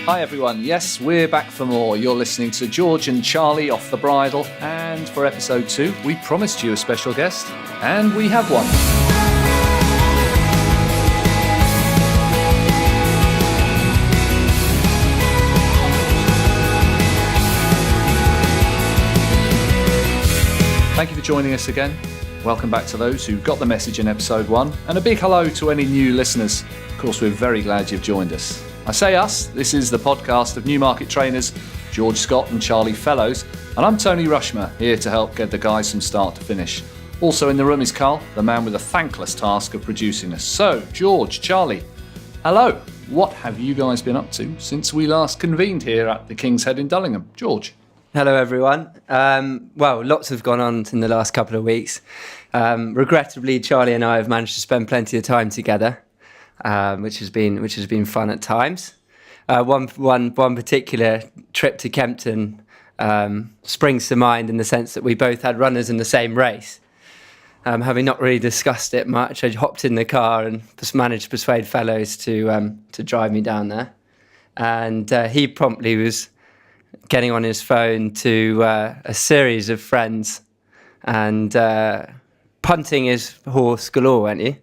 Hi everyone, yes, we're back for more. You're listening to George and Charlie off the Bridle, and for episode 2, we promised you a special guest, and we have one. Thank you for joining us again. Welcome back to those who got the message in episode 1, and a big hello to any new listeners. Of course, we're very glad you've joined us. I say us, this is the podcast of Newmarket trainers George Scott and Charlie Fellows, and I'm Tony Rushmer, here to help get the guys from start to finish. Also in the room is Carl, the man with the thankless task of producing us. So, George, Charlie, hello. What have you guys been up to since we last convened here at the King's Head in Dullingham? George? Hello, everyone. Well, lots have gone on in the last couple of weeks. Regrettably, Charlie and I have managed to spend plenty of time together, which has been fun at times. One particular trip to Kempton springs to mind in the sense that we both had runners in the same race. Having not really discussed it much, I hopped in the car and just managed to persuade Fellows to drive me down there, and he promptly was getting on his phone to a series of friends and punting his horse galore, weren't you?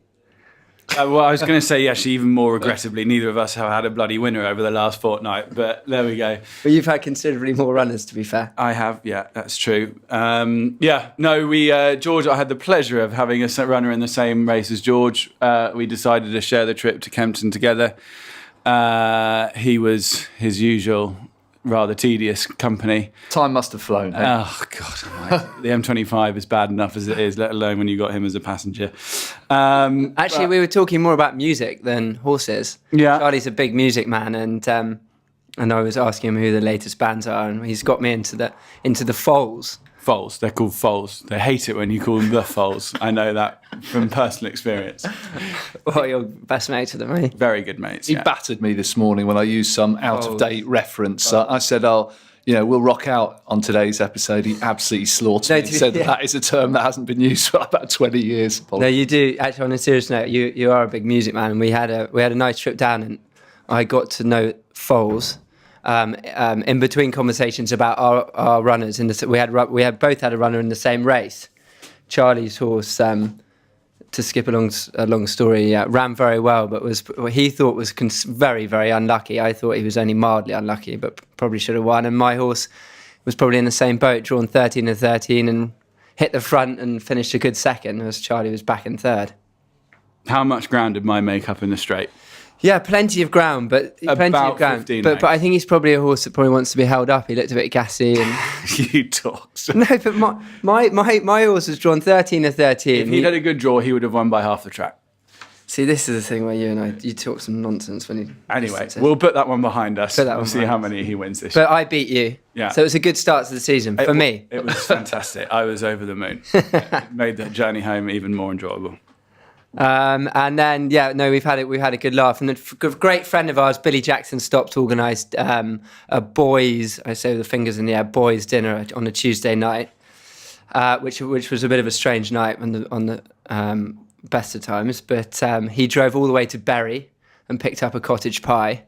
Well, I was going to say, actually, even more regrettably, neither of us have had a bloody winner over the last fortnight, but there we go. But you've had considerably more runners, to be fair. I have, yeah, that's true. George, I had the pleasure of having a runner in the same race as George. We decided to share the trip to Kempton together. He was his usual rather tedious company. Time must have flown. Hey? Oh, God. The M25 is bad enough as it is, let alone when you got him as a passenger. Actually, we were talking more about music than horses. Yeah. Charlie's a big music man, and I was asking him who the latest bands are, and he's got me into the foals. Foals, they're called foals. They hate it when you call them the foals. I know that from personal experience. Well, you're best mates with them, eh? Very good mates. He battered me this morning when I used some out-of-date reference. I said, we'll rock out on today's episode. He absolutely slaughtered me. He said that is a term that hasn't been used for about 20 years. No, you do. Actually, on a serious note, you are a big music man, and we had a nice trip down, and I got to know foals. In between conversations about our runners, we had both had a runner in the same race. Charlie's horse, to skip a long story, ran very well, but was what he thought was very, very unlucky. I thought he was only mildly unlucky, but probably should have won. And my horse was probably in the same boat, drawn 13 of 13, and hit the front and finished a good second, as Charlie was back in third. How much ground did mine make up in the straight? Yeah, plenty of ground, but 15, but I think he's probably a horse that probably wants to be held up. He looked a bit gassy. And you talk. No, but my horse was drawn 13 of 13. If he had a good draw, he would have won by half the track. See, this is the thing where you talk some nonsense when you. Anyway, we'll put that one behind us. We'll see how many he wins this year. But I beat you. Yeah. So it was a good start to the season for me. It was fantastic. I was over the moon. It made the journey home even more enjoyable. And then we've had a good laugh, and a great friend of ours, Billy Jackson, organised a boys, I say with the fingers in the air, boys dinner on a Tuesday night, which was a bit of a strange night on the best of times. But he drove all the way to Bury and picked up a cottage pie,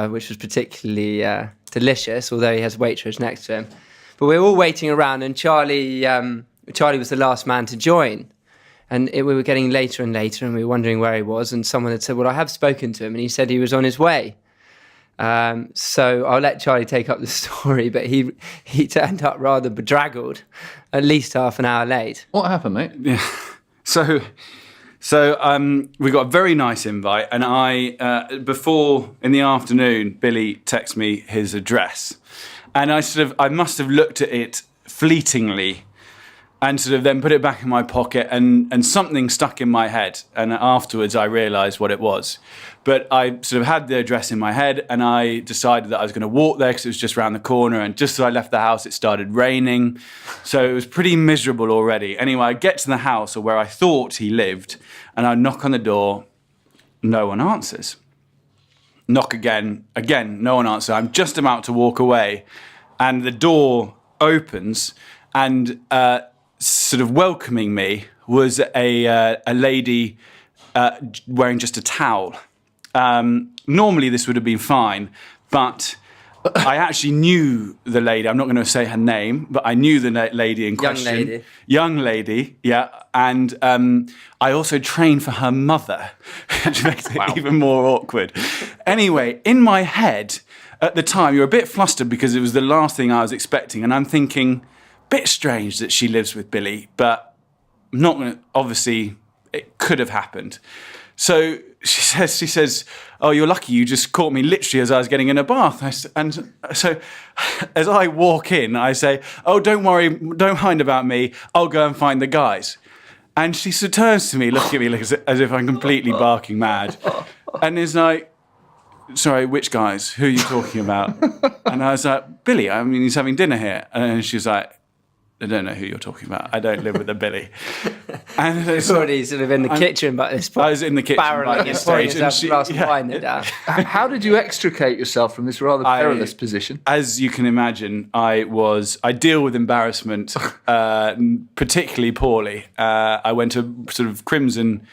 which was particularly delicious, although he has Waitrose next to him. But we were all waiting around, and Charlie was the last man to join. And we were getting later and later, and we were wondering where he was. And someone had said, well, I have spoken to him, and he said he was on his way. So I'll let Charlie take up the story, but he turned up rather bedraggled, at least half an hour late. What happened, mate? Yeah. So we got a very nice invite, and before, in the afternoon, Billy texted me his address. And I must have looked at it fleetingly, and sort of then put it back in my pocket, and something stuck in my head. And afterwards, I realised what it was. But I sort of had the address in my head, and I decided that I was going to walk there because it was just around the corner. And just as I left the house, it started raining. So it was pretty miserable already. Anyway, I get to the house, or where I thought he lived, and I knock on the door. No one answers. Knock again, no one answers. I'm just about to walk away, and the door opens, and sort of welcoming me was a lady wearing just a towel. Normally this would have been fine, but I actually knew the lady. I'm not going to say her name, but I knew the lady in question. Young lady, yeah. And I also trained for her mother, which makes it even more awkward. Anyway, in my head at the time, you're a bit flustered because it was the last thing I was expecting. And I'm thinking, bit strange that she lives with Billy, but not going to, obviously, it could have happened. So she says, "Oh, you're lucky. You just caught me literally as I was getting in a bath." And so as I walk in, I say, "Oh, don't worry. Don't mind about me. I'll go and find the guys." And she sort of turns to me, looking at me as if I'm completely barking mad. And is like, "Sorry, which guys? Who are you talking about?" And I was like, "Billy, I mean, he's having dinner here." And she's like, "I don't know who you're talking about. I don't live with a Billy." And it's already sort of in the kitchen by this point. I was in the kitchen by this stage. How did you extricate yourself from this rather perilous position? As you can imagine, I deal with embarrassment particularly poorly. I went to sort of crimson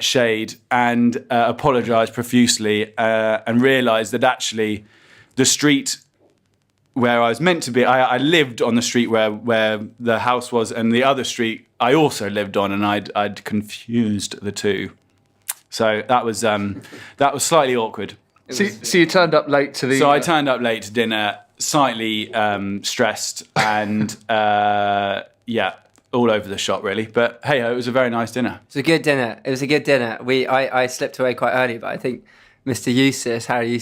shade and apologised profusely and realised that actually the street where I was meant to be, I lived on the street where the house was, and the other street I also lived on, and I'd confused the two. So that was slightly awkward. So you turned up late to the... So I turned up late to dinner, slightly stressed, and all over the shop really. But hey, it was a very nice dinner. It was a good dinner. I slipped away quite early, but I think Harry Eustace I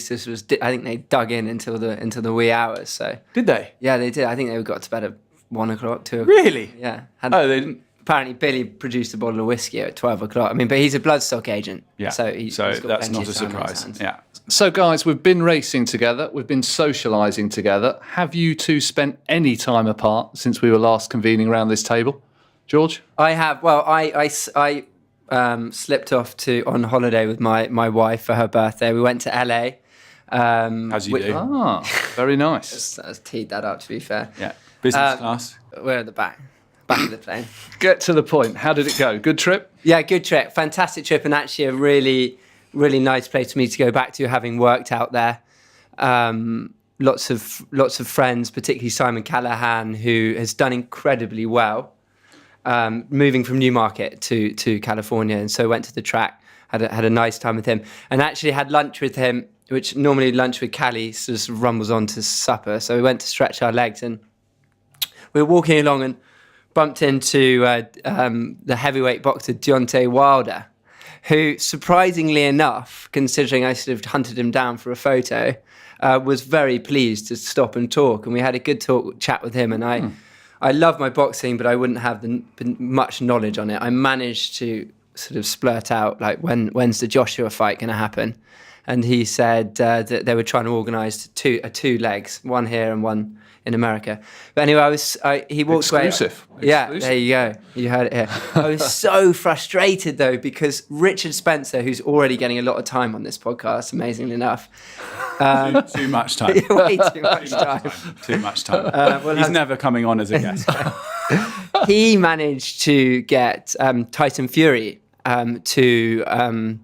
think they dug in until the wee hours. So did they? Yeah, they did. I think they got to bed at 1 o'clock, 2 o'clock. Really? Yeah. They didn't. Apparently, Billy produced a bottle of whiskey at 12 o'clock. I mean, but he's a bloodstock agent. Yeah. So that's not a surprise. Yeah. So, guys, we've been racing together. We've been socialising together. Have you two spent any time apart since we were last convening around this table? George? I have. Well, I slipped off on holiday with my wife for her birthday. We went to LA. As you do. Ah, very nice. I teed that up, to be fair. Yeah. Business class. We're at the back of the plane. Get to the point. How did it go? Good trip? Yeah, good trip. Fantastic trip, and actually a really, really nice place for me to go back to, having worked out there. Lots of friends, particularly Simon Callahan, who has done incredibly well. Moving from Newmarket to California, and so went to the track, had a nice time with him, and actually had lunch with him, which normally lunch with Callie sort of rumbles on to supper. So we went to stretch our legs, and we were walking along and bumped into the heavyweight boxer Deontay Wilder, who, surprisingly enough, considering I sort of hunted him down for a photo, was very pleased to stop and talk, and we had a good chat with him, and I love my boxing, but I wouldn't have much knowledge on it. I managed to sort of splurt out, like, when's the Joshua fight going to happen? And he said that they were trying to organise two legs, one here and one in America. But anyway, he walked away. Exclusive. Yeah, there you go. You heard it here. I was so frustrated, though, because Richard Spencer, who's already getting a lot of time on this podcast, amazingly enough. Too much time. Way too much time. Too much time. He's never coming on as a guest. He managed to get Tyson Fury to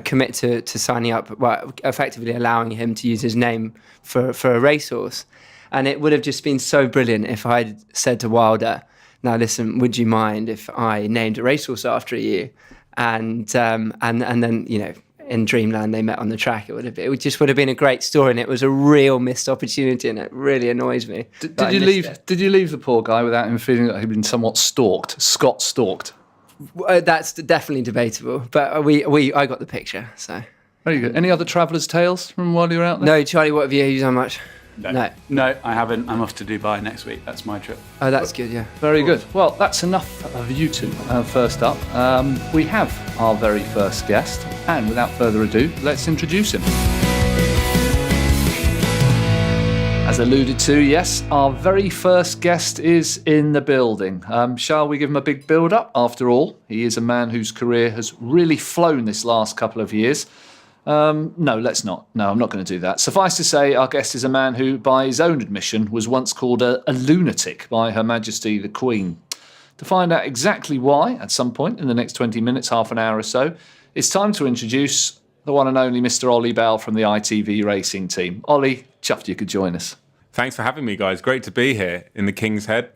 commit to signing up, well, effectively allowing him to use his name for a racehorse. And it would have just been so brilliant if I'd said to Wilder, "Now listen, would you mind if I named a racehorse after you?" And then, you know, in Dreamland they met on the track. It just would have been a great story, and it was a real missed opportunity, and it really annoys me. Did you leave the poor guy without him feeling like he'd been somewhat stalked? Scott stalked. That's definitely debatable, but I got the picture. So very good. Any other travellers' tales from while you were out there? No, Charlie. What have you done much? No, I haven't. I'm off to Dubai next week. That's my trip. Oh, that's good. Yeah. Very good. Well, that's enough of you two. First up, we have our very first guest, and without further ado, let's introduce him. As alluded to, yes, our very first guest is in the building. Shall we give him a big build-up? After all, he is a man whose career has really flown this last couple of years. No, let's not. No, I'm not going to do that. Suffice to say, our guest is a man who, by his own admission, was once called a lunatic by Her Majesty the Queen. To find out exactly why, at some point in the next 20 minutes, half an hour or so, it's time to introduce the one and only Mr. Oli Bell from the ITV Racing team. Oli, chuffed you could join us. Thanks for having me, guys. Great to be here in the King's Head.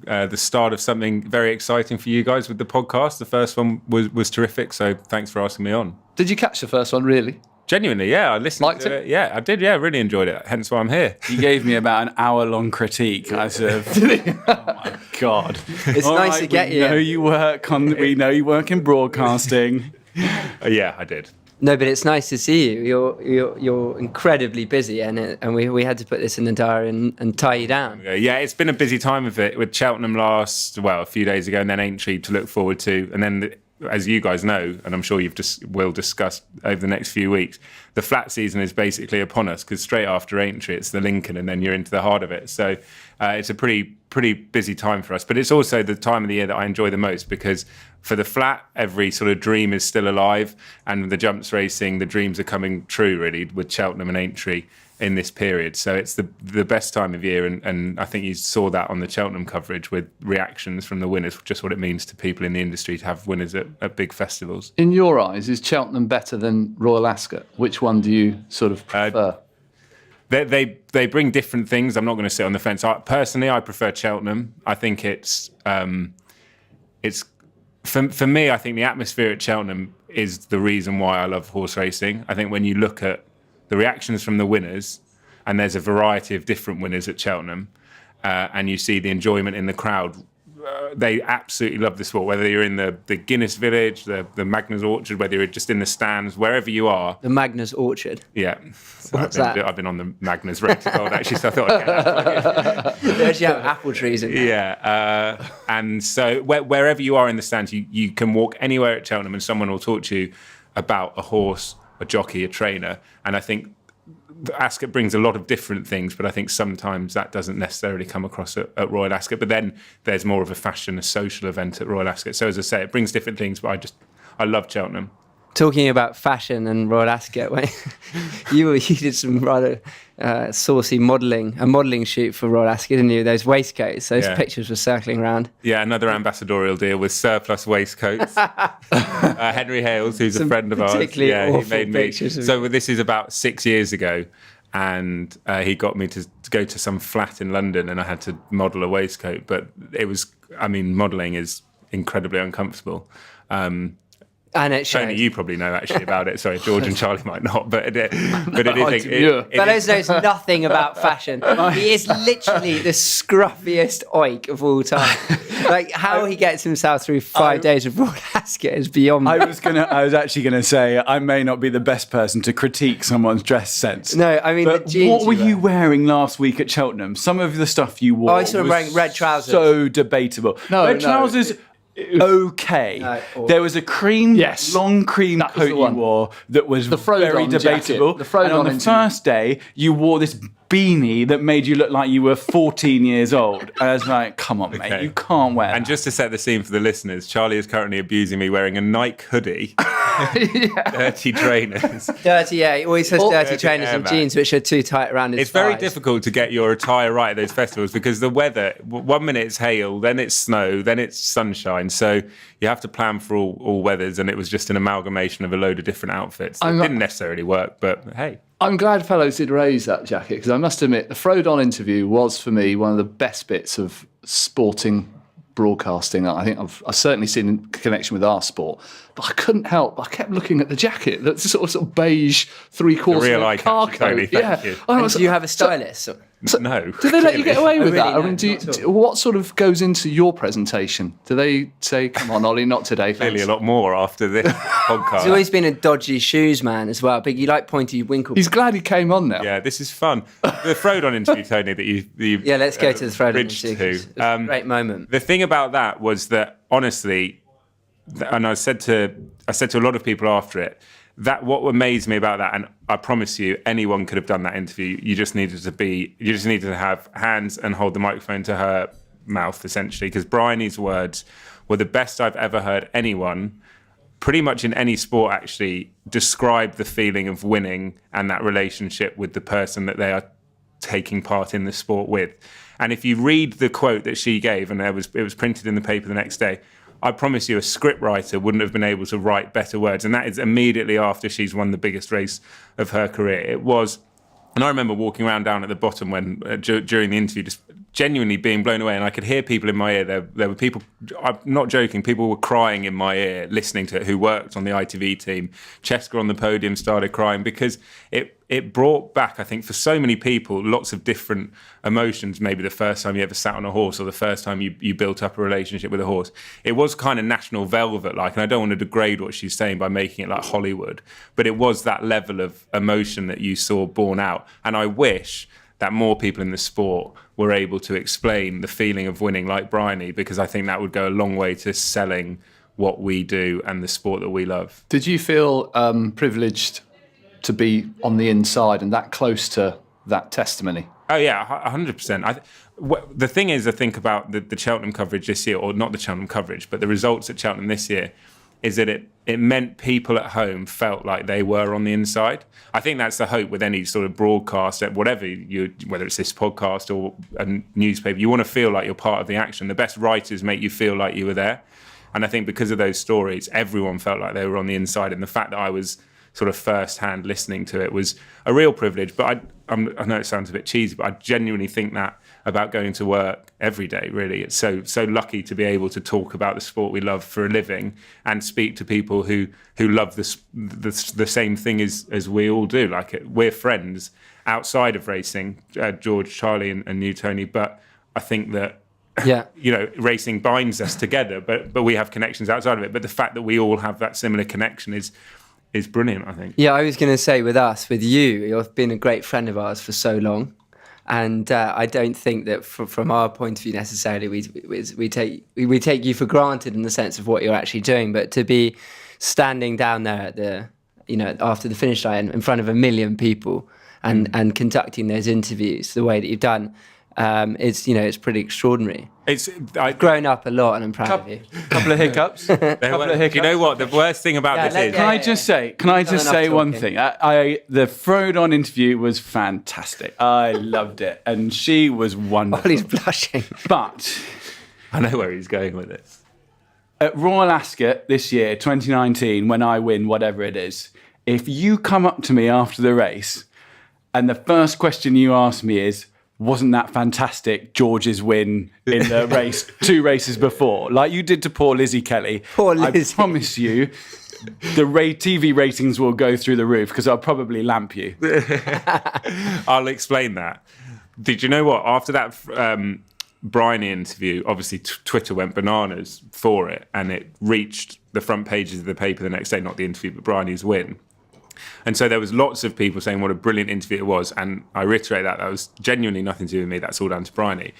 The start of something very exciting for you guys with the podcast. The first one was terrific, so thanks for asking me on. Did you catch the first one, really? Genuinely, yeah. I listened Liked to it? it. Yeah, I did. Yeah, really enjoyed it. Hence why I'm here. He gave me about an hour-long critique. I sort of, oh my God. It's nice to get you. We know you work in broadcasting. Yeah, I did. No, but it's nice to see you. You're incredibly busy, and we had to put this in the diary and tie you down. Yeah, it's been a busy time of it with Cheltenham a few days ago, and then Aintree to look forward to, and then as you guys know, and I'm sure will discuss over the next few weeks, the flat season is basically upon us because straight after Aintree it's the Lincoln, and then you're into the heart of it. So it's a pretty busy time for us, but it's also the time of the year that I enjoy the most because for the flat, every sort of dream is still alive, and the jumps racing, the dreams are coming true really with Cheltenham and Aintree in this period. So it's the best time of year, and I think you saw that on the Cheltenham coverage with reactions from the winners, just what it means to people in the industry to have winners at big festivals. In your eyes, is Cheltenham better than Royal Ascot? Which one do you sort of prefer? They bring different things. I'm not going to sit on the fence. Personally, I prefer Cheltenham. I think it's for me, I think the atmosphere at Cheltenham is the reason why I love horse racing. I think when you look at the reactions from the winners, and there's a variety of different winners at Cheltenham, and you see the enjoyment in the crowd, they absolutely love the sport, whether you're in the Guinness Village, the Magnus Orchard, whether you're just in the stands, wherever you are. The Magnus Orchard. Yeah. What's that? I've been on the Magnus Race Gold, actually, so I thought I'd get that. They actually have apple trees in there. Yeah. And so wherever you are in the stands, you can walk anywhere at Cheltenham and someone will talk to you about a horse, a jockey, a trainer. And I think Ascot brings a lot of different things, but I think sometimes that doesn't necessarily come across at Royal Ascot. But then there's more of a fashion, a social event at Royal Ascot. So as I say, it brings different things, but I love Cheltenham. Talking about fashion and Royal Ascot, you did some rather saucy modelling shoot for Royal Ascot, didn't you? Those waistcoats, those pictures were circling around. Yeah, another ambassadorial deal with surplus waistcoats. Henry Hales, who's a friend of ours, particularly awful he made me. pictures. So this is about 6 years ago, and he got me to go to some flat in London, and I had to model a waistcoat. But modelling is incredibly uncomfortable. And it shows. Tony, you probably know actually about it. Sorry, George and Charlie might not, but it is. Fellows knows nothing about fashion. He is literally the scruffiest oik of all time. Like how he gets himself through 5 days of Royal Ascot is beyond me. I was actually going to say I may not be the best person to critique someone's dress sense. No, I mean, but the jeans what were you wearing last week at Cheltenham? Some of the stuff you wore. I saw him wearing red trousers. So debatable. Red trousers. Okay. There was a long cream coat you wore that was very debatable. And on the first day, you wore this beanie that made you look like you were 14 years old. And I was like, come on, mate, you can't wear that. And just to set the scene for the listeners, Charlie is currently abusing me wearing a Nike hoodie, dirty trainers. Dirty, yeah. He always has dirty trainers and jeans which are too tight around his thighs. It's very difficult to get your attire right at those festivals because the weather, 1 minute it's hail, then it's snow, then it's sunshine. So you have to plan for all weathers, and it was just an amalgamation of a load of different outfits. It didn't necessarily work, but hey. I'm glad fellows did raise that jacket because I must admit the Frodon interview was for me one of the best bits of sporting broadcasting I think I've certainly seen in connection with our sport. But I couldn't help. I kept looking at the jacket, that sort of beige three-quarter car coat. Tony, thank you. Do you have a stylist? No. Do they let you get away with that? No, I mean, what sort of goes into your presentation? Do they say, "Come on, Ollie, not today"? Clearly, a lot more after this podcast. He's always been a dodgy shoes man as well. But you like pointy winkle. He's glad he came on now. Yeah, this is fun. The Frodon interview, Tony, that you yeah, let's go to the Frodon interview. It's a great moment. The thing about that was that honestly, and I said to a lot of people after it, that what amazed me about that, and I promise you, anyone could have done that interview. You just needed to have hands and hold the microphone to her mouth, essentially, because Bryony's words were the best I've ever heard anyone, pretty much in any sport, actually, describe the feeling of winning and that relationship with the person that they are taking part in the sport with. And if you read the quote that she gave, and it was printed in the paper the next day, I promise you, a script writer wouldn't have been able to write better words. And that is immediately after she's won the biggest race of her career. It was, and I remember walking around down at the bottom when during the interview, just genuinely being blown away. And I could hear people in my ear. There were people, I'm not joking, people were crying in my ear listening to it who worked on the ITV team. Cheska on the podium started crying because it brought back, I think, for so many people, lots of different emotions. Maybe the first time you ever sat on a horse or the first time you built up a relationship with a horse. It was kind of National Velvet-like, and I don't want to degrade what she's saying by making it like Hollywood, but it was that level of emotion that you saw borne out. And I wish that more people in the sport were able to explain the feeling of winning like Bryony, because I think that would go a long way to selling what we do and the sport that we love. Did you feel privileged to be on the inside and that close to that testimony? Oh yeah, 100%. The thing is, I think about the Cheltenham coverage this year, or not the Cheltenham coverage, but the results at Cheltenham this year, is that it meant people at home felt like they were on the inside. I think that's the hope with any sort of broadcast, whatever whether it's this podcast or a newspaper, you want to feel like you're part of the action. The best writers make you feel like you were there. And I think because of those stories, everyone felt like they were on the inside. And the fact that I was sort of first-hand listening to it was a real privilege. But I know it sounds a bit cheesy, but I genuinely think that about going to work every day, really. It's so lucky to be able to talk about the sport we love for a living and speak to people who love the same thing as we all do. Like, we're friends outside of racing, George, Charlie and you, Tony, but I think that racing binds us together, but we have connections outside of it. But the fact that we all have that similar connection is brilliant, I think. Yeah, I was going to say with you've been a great friend of ours for so long. And I don't think that from our point of view necessarily we take you for granted in the sense of what you're actually doing, but to be standing down there at after the finish line in front of 1 million people and conducting those interviews the way that you've done, it's pretty extraordinary. I've grown up a lot, and I'm proud of you. Couple of hiccups. You know what? The worst thing about this is... Can I just say one thing? The Frodon interview was fantastic. I loved it, and she was wonderful. Ollie's blushing. But I know where he's going with this. At Royal Ascot this year, 2019, when I win whatever it is, if you come up to me after the race, and the first question you ask me is, wasn't that fantastic, George's win in the race 2 races before, like you did to poor Lizzie Kelly? Poor Lizzie. I promise you, the TV ratings will go through the roof because I'll probably lamp you. I'll explain that. Did you know what? After that Bryony interview, obviously Twitter went bananas for it, and it reached the front pages of the paper the next day, not the interview, but Bryony's win. And so there was lots of people saying what a brilliant interview it was. And I reiterate that was genuinely nothing to do with me. That's all down to Bryony.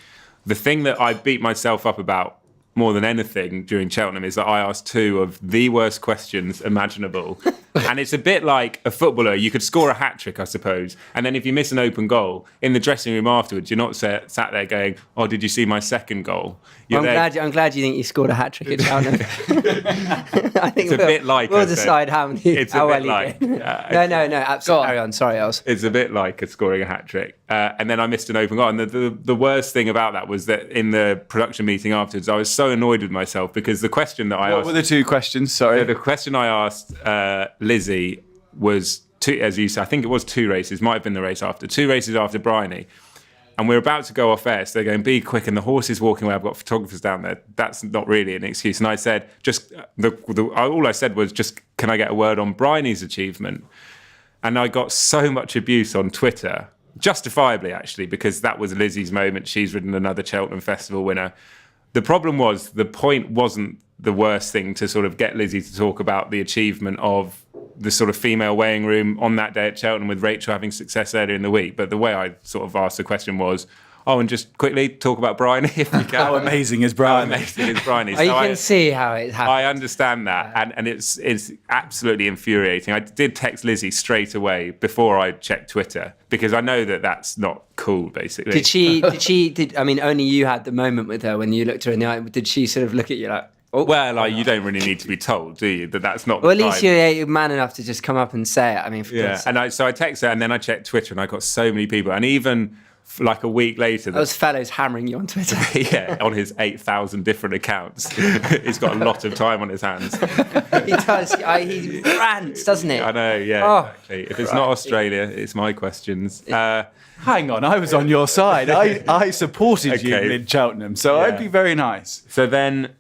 The thing that I beat myself up about more than anything during Cheltenham is that I asked 2 of the worst questions imaginable. And it's a bit like a footballer. You could score a hat-trick, I suppose, and then if you miss an open goal, in the dressing room afterwards, you're not sat there going, oh, did you see my second goal? I'm glad you think you scored a hat-trick at Cheltenham. I think it's a bit like... We'll decide how well you did. No, absolutely. Carry on. Sorry, It's a bit like scoring a hat-trick. And then I missed an open goal. And the worst thing about that was that in the production meeting afterwards, I was so annoyed with myself because the question that I asked... What were the 2 questions? Sorry. The question I asked Lizzie was, as you said, I think it was 2 races, might have been the race after, 2 races after Bryony. And we're about to go off air, so they're going, be quick, and the horse is walking away. I've got photographers down there. That's not really an excuse. And I said, all I said was, just, can I get a word on Bryony's achievement? And I got so much abuse on Twitter, justifiably, actually, because that was Lizzie's moment. She's ridden another Cheltenham Festival winner. The problem was, the point wasn't the worst thing to sort of get Lizzie to talk about the achievement of the sort of female weighing room on that day at Cheltenham with Rachel having success earlier in the week. But the way I sort of asked the question was, and just quickly talk about Bryony if you can. How amazing is Bryony? You can see how it happens. I understand that, and it's absolutely infuriating. I did text Lizzie straight away before I checked Twitter because I know that that's not cool, basically. I mean, only you had the moment with her when you looked her in the eye. Did she sort of look at you like... Oh, well, you don't really need to be told, do you? That's not. Well, at least you're man enough to just come up and say it. I mean, so I texted her, and then I checked Twitter, and I got so many people, and even like a week later, Those fellows hammering you on Twitter. yeah, on his 8,000 different accounts. He's got a lot of time on his hands. He does. He rants, doesn't he? I know, yeah, exactly. If it's not Australia, it's my questions. Hang on, I was on your side. I supported you in Cheltenham, so I'd be very nice. So then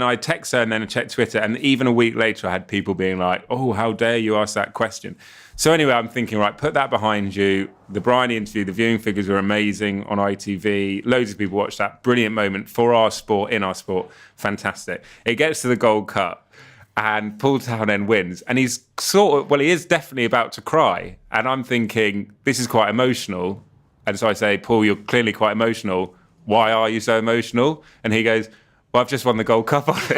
I text her and then I checked Twitter, and even a week later I had people being like, oh, how dare you ask that question. So anyway, I'm thinking, right, put that behind you. The Bryony interview, the viewing figures were amazing on ITV. Loads of people watched that. Brilliant moment for our sport, in our sport. Fantastic. It gets to the Gold Cup and Paul Townend wins. And he's he is definitely about to cry. And I'm thinking, this is quite emotional. And so I say, Paul, you're clearly quite emotional. Why are you so emotional? And he goes, well, I've just won the Gold Cup on it.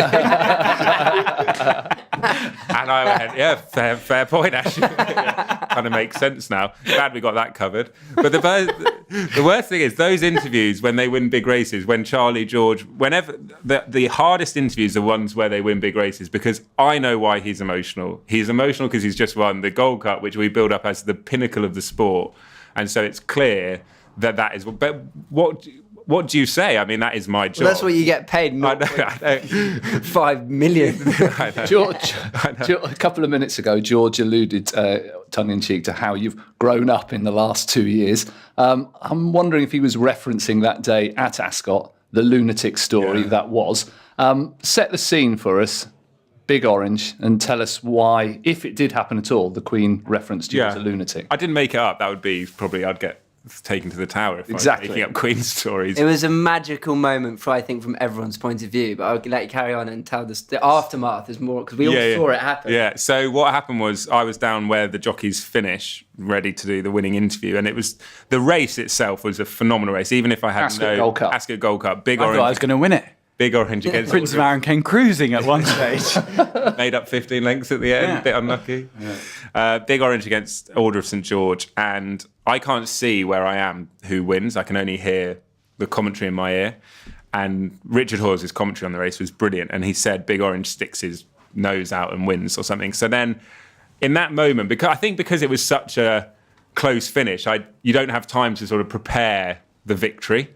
And I went, yeah, fair point, actually. Kind of makes sense now. Glad we got that covered. But the worst thing is those interviews when they win big races, when Charlie, George, whenever, the hardest interviews are ones where they win big races, because I know why he's emotional. He's emotional because he's just won the Gold Cup, which we build up as the pinnacle of the sport. And so it's clear that is, but what do you say? I mean, that is my job. Well, that's what you get paid. I know. 5 million. I know. George, a couple of minutes ago, George alluded, tongue-in-cheek, to how you've grown up in the last 2 years. I'm wondering if he was referencing that day at Ascot, the lunatic story that was. Set the scene for us, Big Orange, and tell us why, if it did happen at all, the Queen referenced you as a lunatic. I didn't make it up. That would be probably, I'd get taken to the tower if I was making up Queen stories. It was a magical moment from everyone's point of view, but I'll let you carry on and tell the aftermath is more, because we all saw it happen. Yeah, so what happened was I was down where the jockeys finish, ready to do the winning interview, and it was, the race itself was a phenomenal race, even if I had Ascot Gold Cup. I thought I was going to win it. Big Orange against Prince of Arran came cruising at one stage. Made up 15 lengths at the end, a bit unlucky. Yeah. Big Orange against Order of St George, and I can't see where I am who wins. I can only hear the commentary in my ear. And Richard Hawes' commentary on the race was brilliant, and he said Big Orange sticks his nose out and wins or something. So then in that moment, because it was such a close finish, you don't have time to sort of prepare the victory.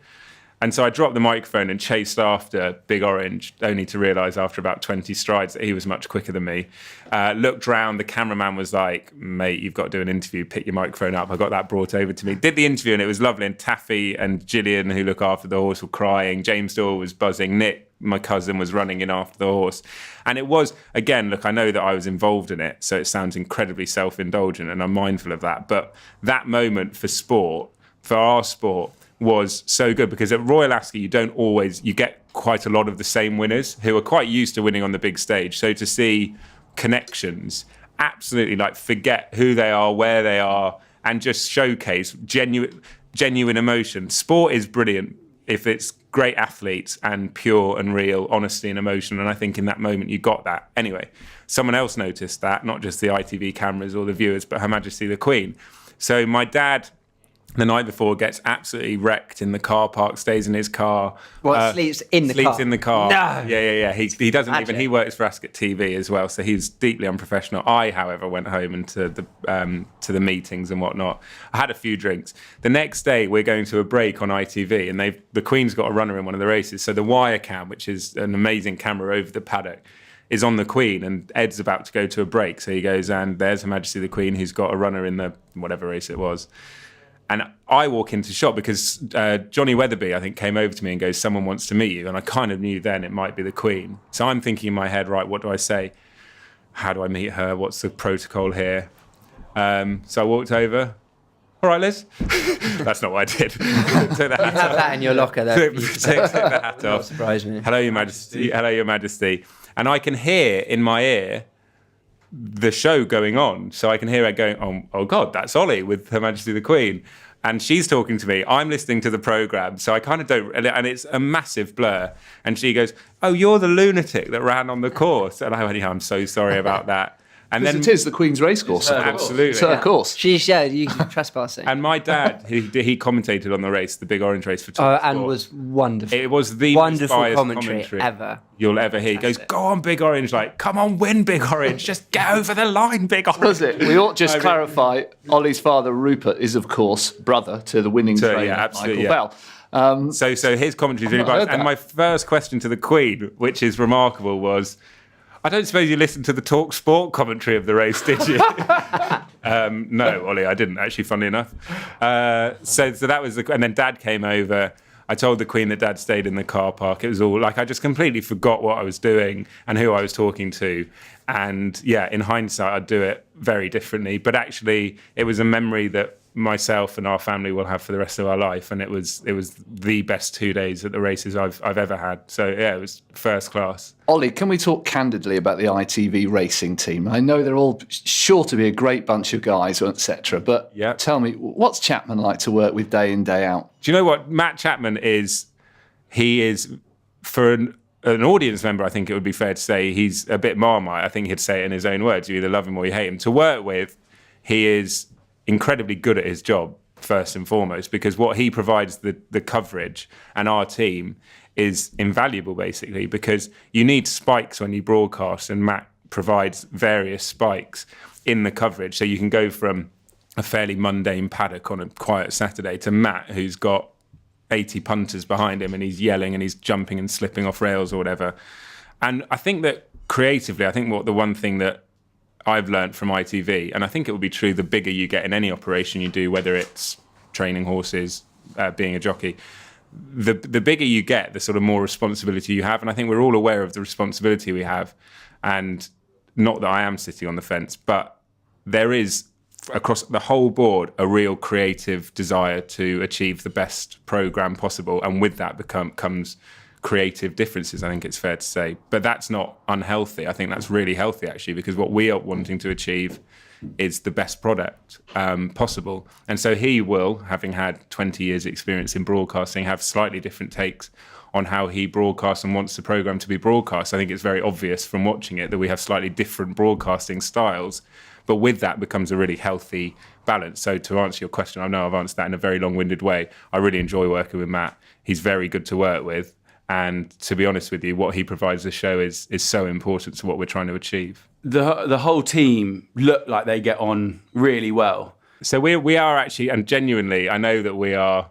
And so I dropped the microphone and chased after Big Orange, only to realise after about 20 strides that he was much quicker than me. Looked round, the cameraman was like, mate, you've got to do an interview, pick your microphone up. I got that brought over to me. Did the interview and it was lovely. And Taffy and Gillian, who look after the horse, were crying. James Doyle was buzzing. Nick, my cousin, was running in after the horse. And it was, again, look, I know that I was involved in it, so it sounds incredibly self-indulgent and I'm mindful of that. But that moment for sport, for our sport, was so good, because at Royal Ascot you get quite a lot of the same winners who are quite used to winning on the big stage. So to see connections, absolutely, like, forget who they are, where they are, and just showcase genuine emotion. Sport is brilliant if it's great athletes and pure and real honesty and emotion, and I think in that moment you got that. Anyway, someone else noticed that, not just the ITV cameras or the viewers, but Her Majesty the Queen. So my dad, the night before, gets absolutely wrecked in the car park, stays in his car. Sleeps in the car? Sleeps in the car. No! Yeah. He doesn't even, he works for Ascot TV as well, so he's deeply unprofessional. I, however, went home and to the meetings and whatnot. I had a few drinks. The next day, we're going to a break on ITV, and the Queen's got a runner in one of the races, so the wire cam, which is an amazing camera over the paddock, is on the Queen, and Ed's about to go to a break, so he goes, and there's Her Majesty the Queen, who's got a runner in the whatever race it was. And I walk into shop because Johnny Weatherby, I think, came over to me and goes, someone wants to meet you. And I kind of knew then it might be the Queen. So I'm thinking in my head, right, what do I say? How do I meet her? What's the protocol here? So I walked over. All right, Liz. That's not what I did. Take the hat You have that in your locker, though. Take the hat off. Surprise me. Hello, Your Majesty. Hello, Your Majesty. And I can hear in my ear the show going on. So I can hear her going, oh God, that's Oli with Her Majesty the Queen. And she's talking to me. I'm listening to the programme. So I kind of don't, and it's a massive blur. And she goes, oh, you're the lunatic that ran on the course. And I went, yeah, I'm so sorry about that. And Because it is the Queen's Racecourse. absolutely. It's her course. She's you trespassing. And my dad, he commentated on the race, the big orange race for Talk and Sport. was wonderful. It was the wonderful most biased commentary ever. you'll ever hear. He goes, "Go on, Big Orange! Like, come on, win, Big Orange! Just get over the line, Big Orange." Was it? We ought just clarify. Ollie's father, Rupert, is of course brother to the winning trainer, absolutely, Michael Bell. So his commentary is really biased. And my first question to the Queen, which is remarkable, was, I don't suppose you listened to the Talk Sport commentary of the race, did you? No, Ollie, I didn't actually, funnily enough. So that was and then Dad came over. I told the Queen that Dad stayed in the car park. It was all like, I just completely forgot what I was doing and who I was talking to. And yeah, in hindsight, I'd do it very differently. But actually, it was a memory that myself and our family will have for the rest of our life, and it was the best 2 days at the races I've ever had. So yeah, it was first class. Ollie, can we talk candidly about the ITV Racing team? I know they're all sure to be a great bunch of guys, etc. But tell me, what's Chapman like to work with day in, day out? Do you know what Matt Chapman is? He is, for an audience member, I think it would be fair to say he's a bit Marmite. I think he'd say it in his own words. You either love him or you hate him. To work with, he is incredibly good at his job, first and foremost, because what he provides the coverage and our team is invaluable, basically, because you need spikes when you broadcast, and Matt provides various spikes in the coverage. So you can go from a fairly mundane paddock on a quiet Saturday to Matt, who's got 80 punters behind him and he's yelling and he's jumping and slipping off rails or whatever. And I think that creatively, the one thing that I've learned from ITV, and I think it will be true the bigger you get in any operation you do, whether it's training horses, being a jockey, the bigger you get, the sort of more responsibility you have. And I think we're all aware of the responsibility we have. And not that I am sitting on the fence, but there is, across the whole board, a real creative desire to achieve the best programme possible. And with that comes creative differences, I think it's fair to say. But that's not unhealthy. I think that's really healthy, actually, because what we are wanting to achieve is the best product possible. And so he will, having had 20 years experience in broadcasting, have slightly different takes on how he broadcasts and wants the programme to be broadcast. I think it's very obvious from watching it that we have slightly different broadcasting styles. But with that becomes a really healthy balance. So to answer your question, I know I've answered that in a very long-winded way. I really enjoy working with Matt. He's very good to work with. And to be honest with you, what he provides the show is so important to what we're trying to achieve. The whole team look like they get on really well. So we are actually, and genuinely, I know that we are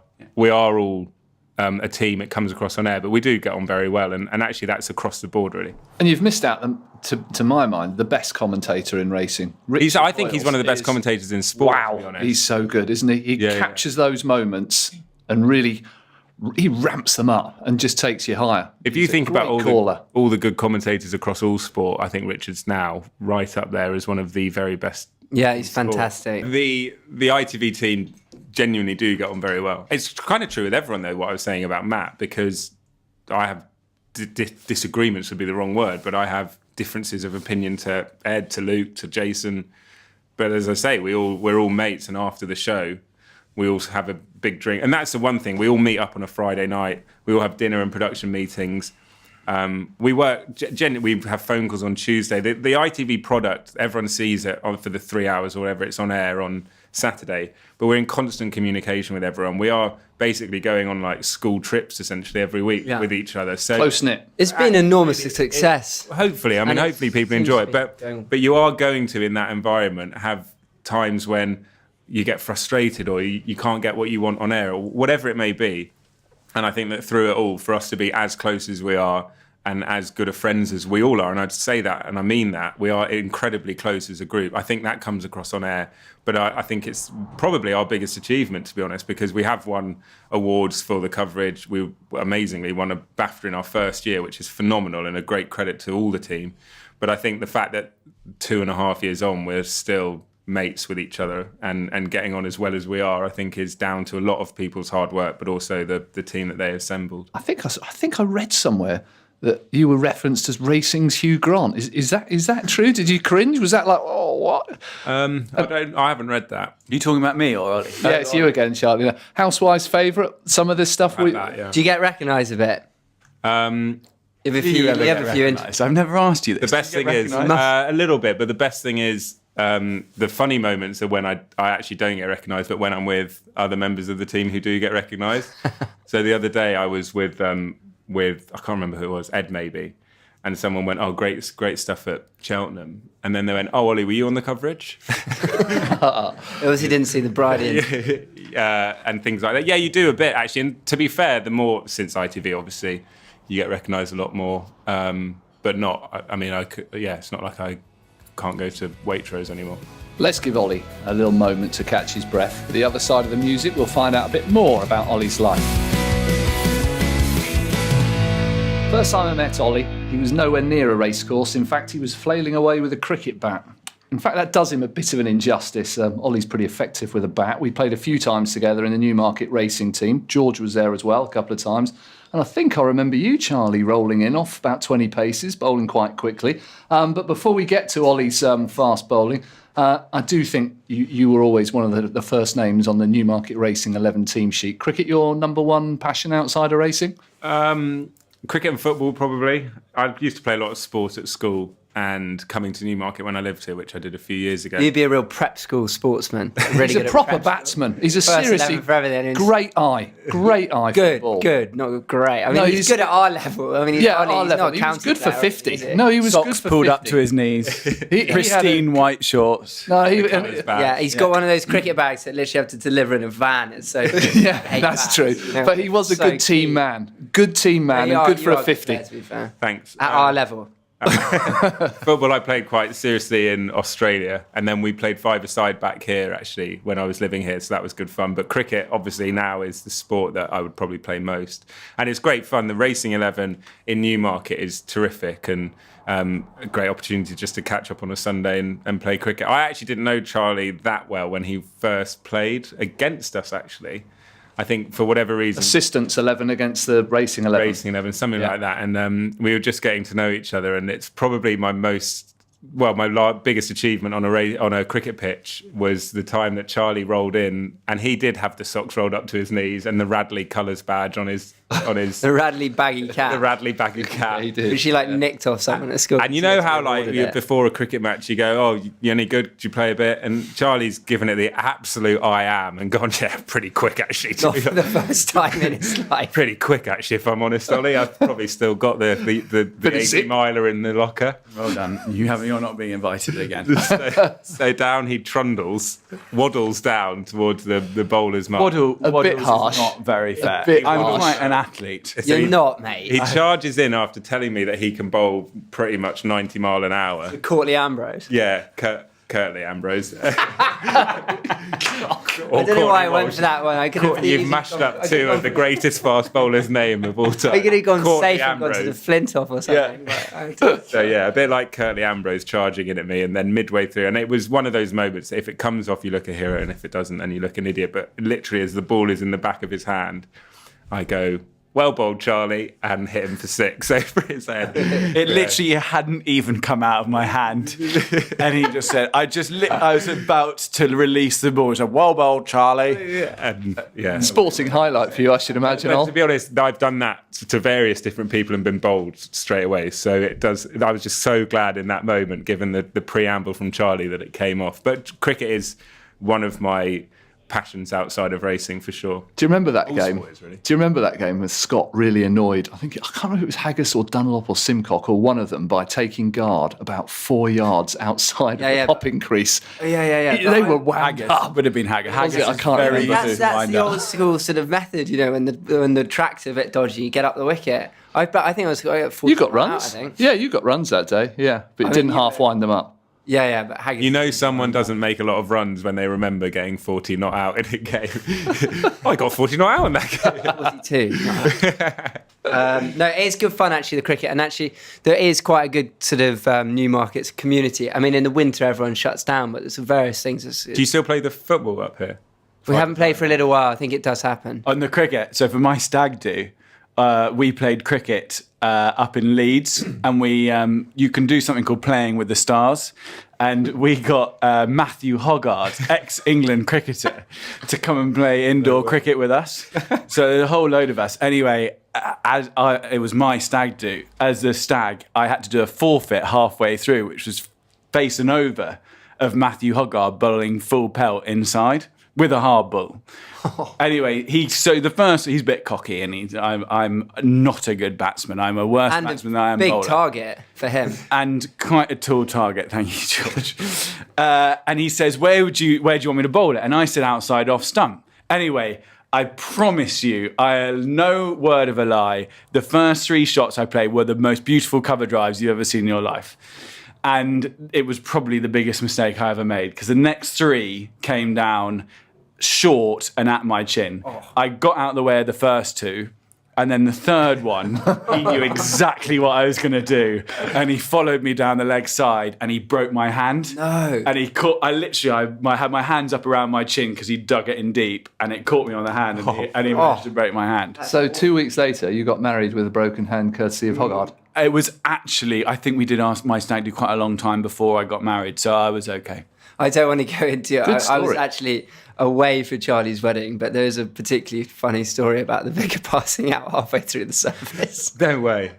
all a team. It comes across on air, but we do get on very well. And actually, that's across the board, really. And you've missed out, to my mind, the best commentator in racing. I think he's one of the best commentators in sport. Wow, to be honest. he's so good, isn't he? He captures those moments and really, he ramps them up and just takes you higher. If you think about all the good commentators across all sport, I think Richard's now right up there as one of the very best. Yeah, he's fantastic. The ITV team genuinely do get on very well. It's kind of true with everyone, though, what I was saying about Matt, because I have disagreements would be the wrong word, but I have differences of opinion to Ed, to Luke, to Jason. But as I say, we're all mates, and after the show, we all have a big drink. And that's the one thing. We all meet up on a Friday night. We all have dinner and production meetings. We work. We have phone calls on Tuesday. The ITV product, everyone sees it for the 3 hours or whatever. It's on air on Saturday. But we're in constant communication with everyone. We are basically going on like school trips essentially every week with each other. So close knit. It's been enormous success. Hopefully, hopefully people enjoy it. But you are going to, in that environment, have times when you get frustrated or you can't get what you want on air or whatever it may be. And I think that through it all, for us to be as close as we are and as good of friends as we all are, and I'd say that, and I mean that, we are incredibly close as a group. I think that comes across on air, but I think it's probably our biggest achievement, to be honest, because we have won awards for the coverage. We amazingly won a BAFTA in our first year, which is phenomenal and a great credit to all the team. But I think the fact that 2.5 years on, we're still mates with each other and getting on as well as we are, I think is down to a lot of people's hard work, but also the team that they assembled. I think I read somewhere that you were referenced as racing's Hugh Grant. Is that true? Did you cringe? Was that like, oh, what? I haven't read that. Are you talking about me or Ollie? Yeah, it's you again, Charlie. Housewife's favourite. Some of this stuff. Do you get recognised a bit? You have a Do few, you ever you have get a few recognised? I've never asked you this. The best thing is a little bit, but the best thing is the funny moments are when I actually don't get recognised, but when I'm with other members of the team who do get recognised. So the other day I was with I can't remember who it was, Ed maybe, and someone went, "Oh, great stuff at Cheltenham," and then they went, "Oh, Ollie, were you on the coverage?" Obviously didn't see the Bridle. And things like that. Yeah, you do a bit actually. And to be fair, the more since ITV, obviously, you get recognised a lot more. But not. I mean, it's not like I can't go to Waitrose anymore. Let's give Ollie a little moment to catch his breath. The other side of the music, we'll find out a bit more about Ollie's life. First time I met Ollie, he was nowhere near a racecourse. In fact, he was flailing away with a cricket bat. In fact, that does him a bit of an injustice. Ollie's pretty effective with a bat. We played a few times together in the Newmarket Racing team. George was there as well a couple of times. And I think I remember you, Charlie, rolling in off about 20 paces, bowling quite quickly. But before we get to Ollie's fast bowling, I do think you were always one of the first names on the Newmarket Racing 11 team sheet. Cricket your number one passion outside of racing? Cricket and football, probably. I used to play a lot of sport at school, and coming to Newmarket when I lived here, which I did a few years ago. You'd be a real prep school sportsman. Really He's good a at proper prep batsman. He's a First seriously 11 for everything. great eye. Great eye for the ball. Good, not great. I mean, No, he's good at our level. I mean, he's Our he's level. not He was counted good for there, 50. is he? No, he was Socks good for pulled 50. up to his knees. He had Pristine white shorts. No, he, Yeah, he's got one of those cricket bags that literally have to deliver in a van. It's so yeah, that's true. But he was a good team man. Good team man and good for a 50. To be fair. Thanks. At our level. Football I played quite seriously in Australia, and then we played five-a-side back here actually when I was living here, so that was good fun. But cricket obviously now is the sport that I would probably play most, and it's great fun. The Racing 11 in Newmarket is terrific, and a great opportunity just to catch up on a Sunday and play cricket. I actually didn't know Charlie that well when he first played against us actually. I think for whatever reason, Assistants 11 against the Racing 11. Racing 11, something like that. And we were just getting to know each other. And it's probably my biggest achievement on a cricket pitch was the time that Charlie rolled in, and he did have the socks rolled up to his knees and the Radley colours badge on his the Radley baggy cap. the Radley baggy cap. He did. Which he nicked off someone at school. And you know how before a cricket match you go, "Oh, you any good? Do you play a bit?" And Charlie's given it the absolute I am and gone, "Yeah, pretty quick actually." Not for the first time in his life. Pretty quick actually, if I'm honest, Ollie. I've probably still got the 80 miler in the locker. Well done. You're not being invited again. So down he waddles down towards the bowler's mark. A bit harsh. Is not very fair. bit I'm harsh. quite an athlete. You're not, mate. He charges in after telling me that he can bowl pretty much 90 mile an hour. Courtly Ambrose. Yeah, Curtly Ambrose. I don't know why I went for that one. I could have You've mashed up two of the greatest fast bowlers' name of all time. I could have gone Courtly safe and gone to the Ambrose. Flintoff or something. Yeah. So yeah, a bit like Curtly Ambrose charging in at me, and then midway through, and it was one of those moments that if it comes off, you look a hero, and if it doesn't, then you look an idiot. But literally, as the ball is in the back of his hand, I go, "Well bowled, Charlie," and hit him for 6 over his head. It literally hadn't even come out of my hand. And he just said, I was about to release the ball. He said, "Well bowled, Charlie." And, yeah. Sporting highlight for you, I should imagine. But to be honest, I've done that to various different people and been bowled straight away. So it does. I was just so glad in that moment, given the preamble from Charlie, that it came off. But cricket is one of my passions outside of racing for sure. Do you remember that game? sports, really. Do you remember that game with Scott really annoyed? I can't remember if it was Haggis or Dunlop or Simcock or one of them by taking guard about 4 yards outside of the popping crease. Yeah. They were wound Haggis. up. Would have been Haggis. Haggis I is can't very remember. easy to That's wind the up. old school sort of method, when the track's a bit dodgy, you get up the wicket. I think I got 40 You got out, runs? I think. Yeah, you got runs that day. Yeah, but it didn't half wind them up. Yeah, but Haggis. You know, someone doesn't make a lot of runs when they remember getting 40 not out in a game. I got 40 not out in that game. 42. No, it is good fun actually, the cricket, and actually there is quite a good sort of Newmarket's community. I mean, in the winter everyone shuts down, but there's various things. Do you still play the football up here? We haven't played for a little while. I think it does happen. On the cricket, so for my stag do, we played cricket up in Leeds, and you can do something called playing with the stars, and we got Matthew Hoggard, ex-England cricketer, to come and play indoor cricket with us. So a whole load of us. Anyway, it was my stag do. As the stag, I had to do a forfeit halfway through, which was facing over of Matthew Hoggard bowling full pelt inside with a hard bull. Anyway, he's a bit cocky, and I'm not a good batsman. I'm a worse batsman than I am big bowler. target for him. And quite a tall target, thank you, George. And he says, where do you want me to bowl it? And I said outside off stump. Anyway, I promise you, no word of a lie, the first 3 shots I played were the most beautiful cover drives you've ever seen in your life. And it was probably the biggest mistake I ever made, because the next 3 came down short and at my chin. I got out of the way of the first 2, and then the third one, he knew exactly what I was going to do, and he followed me down the leg side, and he broke my hand. No. And he caught. I had my hands up around my chin because he dug it in deep, and it caught me on the hand, and he managed to break my hand. So 2 weeks later, you got married with a broken hand, courtesy of Hoggard. It was actually, I think we did ask my stag do quite a long time before I got married, so I was okay. I don't want to go into it. I was story. actually away for Charlie's wedding, but there is a particularly funny story about the vicar passing out halfway through the service. No way.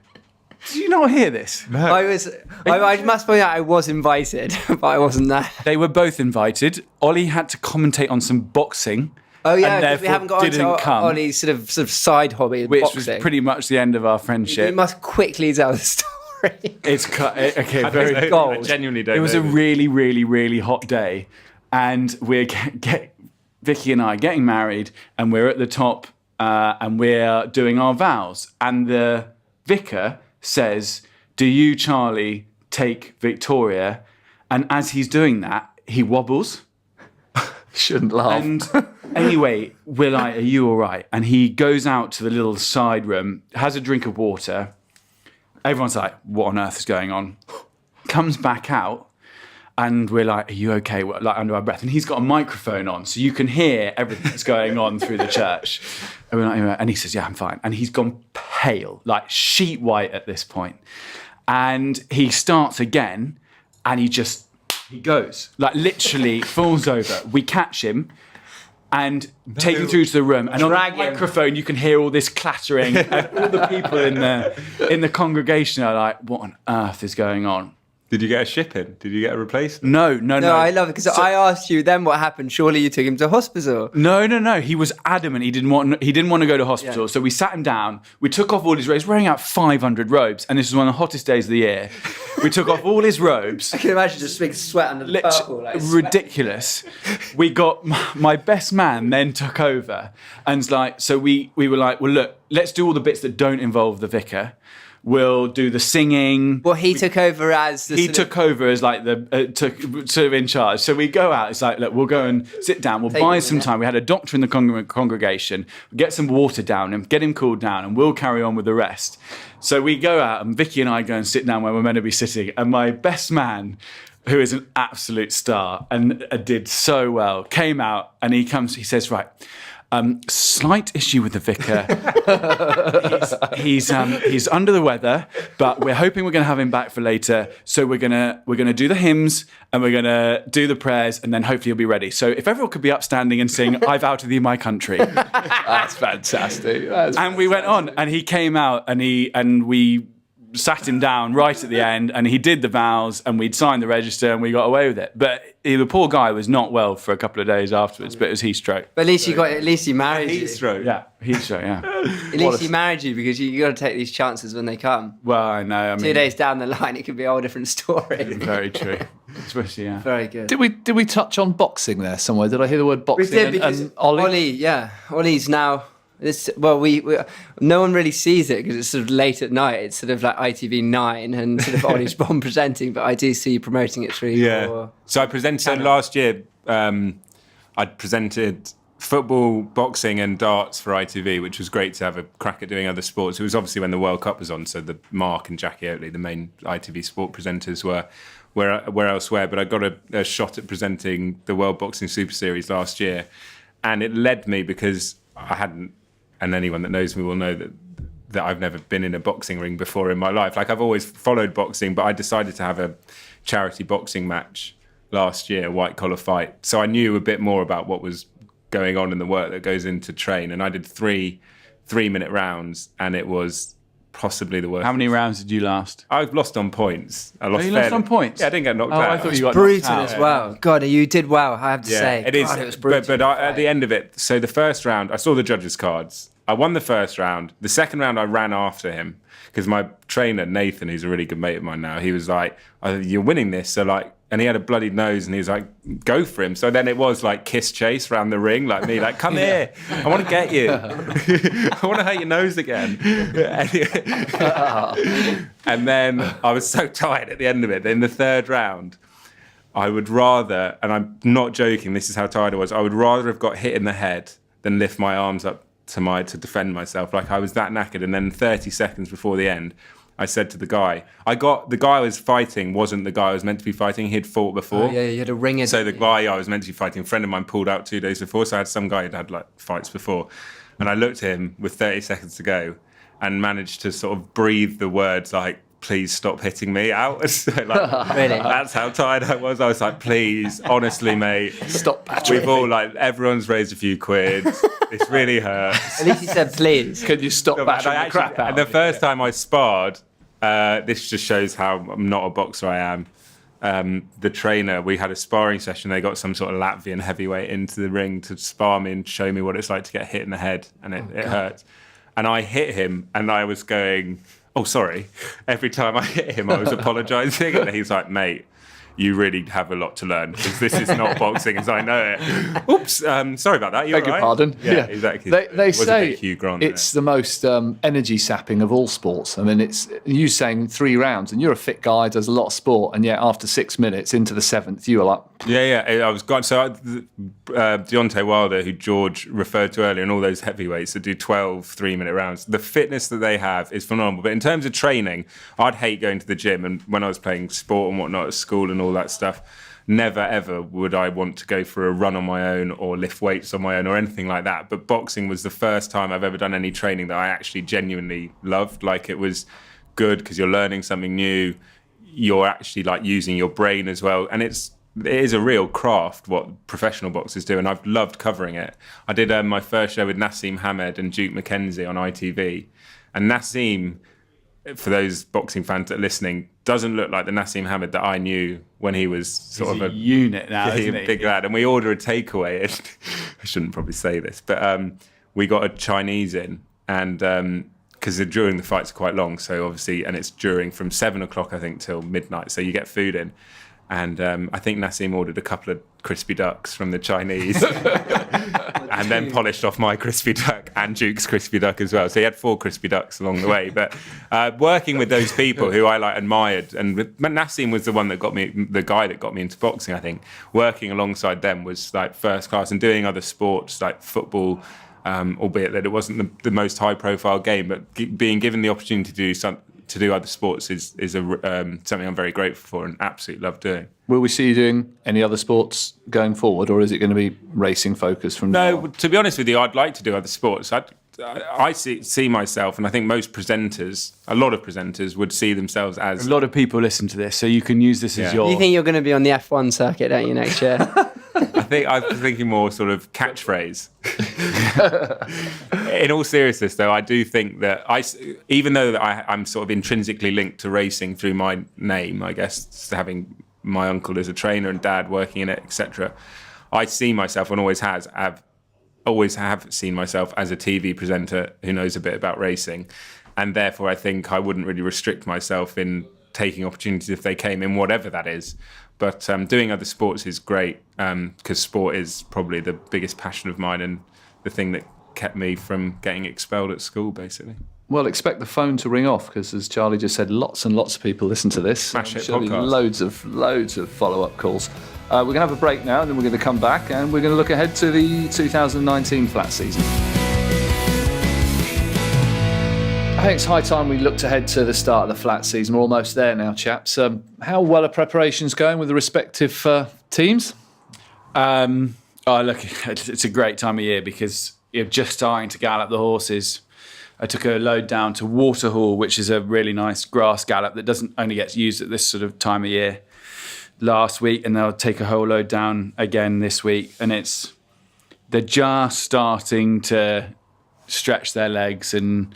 Did you not hear this? No. I must point out I was invited, but I wasn't there. They were both invited. Ollie had to commentate on some boxing. Oh yeah, and because we haven't got didn't into come, Ollie's sort of side hobby, which boxing. was pretty much the end of our friendship. You must quickly tell the story. It's okay, I very gold. I genuinely don't It was know a this. really, really, really hot day, and we're Vicky and I getting married, and we're at the top, and we're doing our vows, and the vicar says, "Do you, Charlie, take Victoria?" And as he's doing that, he wobbles. Shouldn't laugh. And anyway, we're like, "Are you all right?" And he goes out to the little side room, has a drink of water. Everyone's like, "What on earth is going on?" Comes back out, and we're like, "Are you okay?" We're like under our breath. And he's got a microphone on, so you can hear everything that's going on through the church. And we're like, and he says, "Yeah, I'm fine." And he's gone pale, like sheet white at this point. And he starts again, and he goes, like literally falls over. We catch him and take him through to the room. And on the microphone, you can hear all this clattering. And all the people in the congregation are like, "What on earth is going on?" Did you get a ship in? Did you get a replacement? No. No, I love it because I asked you then what happened. Surely you took him to hospital. No. He was adamant. He didn't want to go to hospital. Yeah. So we sat him down. We took off all his robes, wearing out 500 robes, and this was one of the hottest days of the year. We took off all his robes. I can imagine just big sweat under the purple. Like ridiculous. We got my best man then took over, and like so we were like, well, look, let's do all the bits that don't involve the vicar. We'll do the singing. Well, he took over as the like the sort of in charge. So we go out. It's like, look, we'll go and sit down. We'll buy some time. We had a doctor in the congregation. Get some water down him, get him cooled down, and we'll carry on with the rest. So we go out, and Vicky and I go and sit down where we're meant to be sitting. And my best man, who is an absolute star and did so well, came out, and he says, "Right. Slight issue with the vicar. He's under the weather, but we're hoping we're going to have him back for later. So we're gonna do the hymns, and we're gonna do the prayers, and then hopefully he'll be ready. So if everyone could be upstanding and sing 'I vow to thee, my country.'" That's fantastic. We went on, and he came out, and we sat him down right at the end, and he did the vows, and we'd signed the register, and we got away with it. But the poor guy was not well for a couple of days afterwards, but it was heat stroke. But at least he married you. Heat stroke, yeah. At least he married you, because you got to take these chances when they come. Well, I know. 2 days down the line, it could be a whole different story. Very true. Especially, yeah. Very good. Did we touch on boxing there somewhere? Did I hear the word boxing? We did, because and Ollie? Ollie's now. We no one really sees it because it's sort of late at night. It's sort of like ITV 9 and sort of Ollie's Bond presenting, but I do see you promoting it through. Yeah. So I presented last year. I'd presented football, boxing, and darts for ITV, which was great to have a crack at doing other sports. It was obviously when the World Cup was on, so the Mark and Jackie Oatley, the main ITV sport presenters, were elsewhere. But I got a shot at presenting the World Boxing Super Series last year, and it led me because I hadn't. And anyone that knows me will know that I've never been in a boxing ring before in my life. Like, I've always followed boxing, but I decided to have a charity boxing match last year, white collar fight. So I knew a bit more about what was going on in the work that goes into train. And I did 3 3-minute rounds, and it was possibly the worst. How many rounds did you last? I've lost on points. You lost on points? Yeah, I didn't get knocked out. I thought you got brutal knocked out. as well. God, you did well, I have to say. It is. God, it was brutal. But at the end of it, so the first round, I saw the judges' cards. I won the first round. The second round, I ran after him because my trainer, Nathan, who's a really good mate of mine now, he was like, "You're winning this." So like, and he had a bloodied nose, and he was like, "Go for him." So then it was like kiss chase around the ring, like me, like, "Come here, I want to get you. I want to hurt your nose again." And then I was so tired at the end of it. In the third round, I would rather, and I'm not joking, this is how tired I was, I would rather have got hit in the head than lift my arms up to defend myself. Like, I was that knackered. And then 30 seconds before the end, I said to the guy, the guy I was fighting wasn't the guy I was meant to be fighting. He'd fought before. Oh, yeah, you had a ring in. So the guy I was meant to be fighting, a friend of mine, pulled out 2 days before. So I had some guy who'd had like fights before. And I looked at him with 30 seconds to go and managed to sort of breathe the words like, "Please stop hitting me" out. So, like, Really? That's how tired I was. I was like, "Please, honestly, mate, Stop battering. We've all everyone's raised a few quid. It's really hurts." At least he said please. Can you stop battering the crap out And the of me? first time I sparred, this just shows how I'm not a boxer I am. The trainer, we had a sparring session. They got some sort of Latvian heavyweight into the ring to spar me and show me what it's like to get hit in the head, and it hurts. And I hit him, and I was going, "Oh, sorry." Every time I hit him, I was apologising, and he's like, "Mate, you really have a lot to learn because this is not boxing as I know it." "Oops, sorry about that. You're Beg your right." pardon. Yeah, exactly. They It was a say bit Hugh Grant it's there. the most energy sapping of all sports. I mean, it's you saying 3 rounds, and you're a fit guy, does a lot of sport, and yet after 6 minutes into the 7th, you were like, Yeah, I was gone. So Deontay Wilder, who George referred to earlier, and all those heavyweights that do 12 3-minute rounds, the fitness that they have is phenomenal. But in terms of training, I'd hate going to the gym. And when I was playing sport and whatnot at school and all that stuff, never ever would I want to go for a run on my own or lift weights on my own or anything like that. But boxing was the first time I've ever done any training that I actually genuinely loved. Like, it was good because you're learning something new. You're actually like using your brain as well. And it is a real craft what professional boxers do, and I've loved covering it. I did my first show with Nassim Hamed and Duke McKenzie on ITV, and Nassim, for those boxing fans that are listening, doesn't look like the Nassim Hamed that I knew when he was sort He's of a unit now, a isn't he? big lad. And we ordered a takeaway, and I shouldn't probably say this, but we got a Chinese in, and because during the fights are quite long, so obviously, and it's during from 7 o'clock I think till midnight, so you get food in. And I think Nassim ordered a couple of crispy ducks from the Chinese and then polished off my crispy duck and Duke's crispy duck as well. So he had 4 crispy ducks along the way. But working with those people who I admired, and Nassim was the one that got me, the guy that got me into boxing, I think. Working alongside them was first class, and doing other sports like football, albeit that it wasn't the most high profile game, but being given the opportunity to do other sports is something I'm very grateful for and absolutely love doing. will we see you doing any other sports going forward, or is it going to be racing focused from now on? No, to be honest with you, I'd like to do other sports. I see myself, and I think most presenters, a lot of presenters, would see themselves as... A lot of people listen to this, so you can use this as Yeah. your... You think you're going to be on the F1 circuit, don't you, next year? I was thinking more sort of catchphrase. In all seriousness, though, I do think that even though I'm sort of intrinsically linked to racing through my name, I guess, having my uncle as a trainer and dad working in it, etc., I see myself, and always have seen myself as a TV presenter who knows a bit about racing, and therefore I think I wouldn't really restrict myself in taking opportunities if they came in, whatever that is. But doing other sports is great, because sport is probably the biggest passion of mine and the thing that kept me from getting expelled at school, basically. Well, expect the phone to ring off, because as Charlie just said, lots and lots of people listen to this. Smash Hit Surely podcast. loads of follow-up calls. We're going to have a break now, and then we're going to come back, and we're going to look ahead to the 2019 flat season. I think it's high time we looked ahead to the start of the flat season. We're almost there now, chaps. How well are preparations going with the respective teams? Look, it's a great time of year because you're just starting to gallop the horses. I took a load down to Waterhall, which is a really nice grass gallop that doesn't only get used at this sort of time of year, last week, and they'll take a whole load down again this week. And they're just starting to stretch their legs. And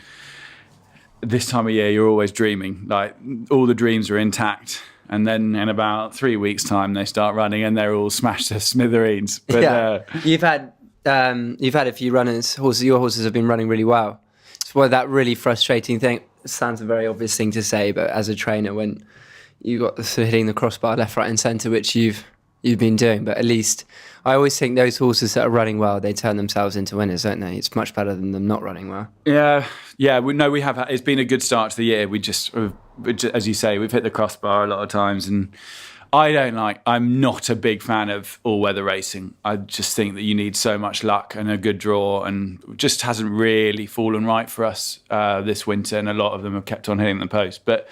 this time of year, you're always dreaming. Like, all the dreams are intact. And then in about 3 weeks' time, they start running and they're all smashed to smithereens. But You've had a few runners. Your horses have been running really well. It's that really frustrating thing. It sounds a very obvious thing to say, but as a trainer, when you got hitting the crossbar left, right, and centre, which you've been doing, but at least I always think those horses that are running well, they turn themselves into winners, don't they? It's much better than them not running well. Yeah. We have. It's been a good start to the year. We just, as you say, we've hit the crossbar a lot of times, and I'm not a big fan of all-weather racing. I just think that you need so much luck and a good draw, and it just hasn't really fallen right for us this winter, and a lot of them have kept on hitting the post. But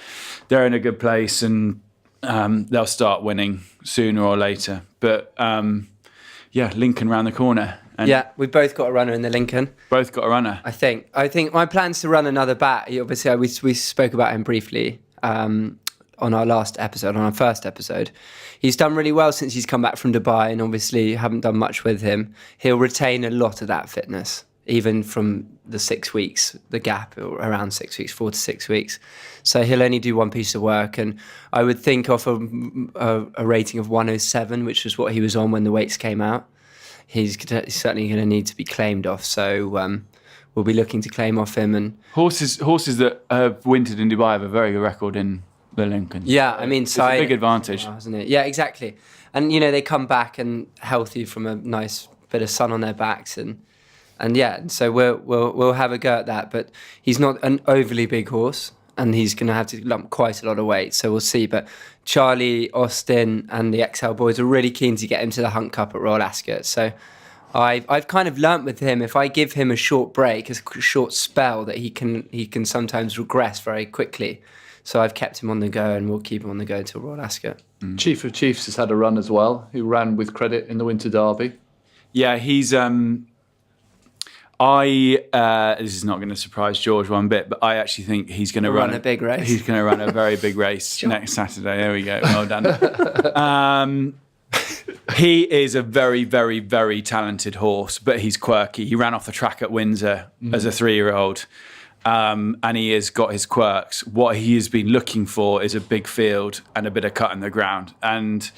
they're in a good place, and they'll start winning sooner or later. But Lincoln round the corner. And we've both got a runner in the Lincoln. Both got a runner. I think my plan's to run another bat. Obviously, we spoke about him briefly on our first episode. He's done really well since he's come back from Dubai, and obviously haven't done much with him. He'll retain a lot of that fitness, even from the 6 weeks, the gap around 6 weeks, 4 to 6 weeks. So he'll only do one piece of work, and I would think off a rating of 107, which was what he was on when the weights came out. He's certainly going to need to be claimed off. So we'll be looking to claim off him. And horses that have wintered in Dubai have a very good record in the Lincoln. Yeah, I mean, it's a big advantage, isn't it? Yeah, exactly. And they come back and healthy from a nice bit of sun on their backs, and so we'll have a go at that. But he's not an overly big horse, and he's going to have to lump quite a lot of weight. So we'll see. But Charlie, Austin, and the XL boys are really keen to get him to the Hunt Cup at Royal Ascot. So I've kind of learnt with him, if I give him a short break, a short spell, that he can sometimes regress very quickly. So I've kept him on the go, and we'll keep him on the go till Royal Ascot. Chief of Chiefs has had a run as well, who ran with credit in the Winter Derby. Yeah, he's... this is not going to surprise George one bit, but I actually think he's going to run a big race. He's going to run a very big race next Saturday. There we go. Well done. He is a very, very, very talented horse, but he's quirky. He ran off the track at Windsor as a 3-year-old. And he has got his quirks. What he has been looking for is a big field and a bit of cut in the ground. And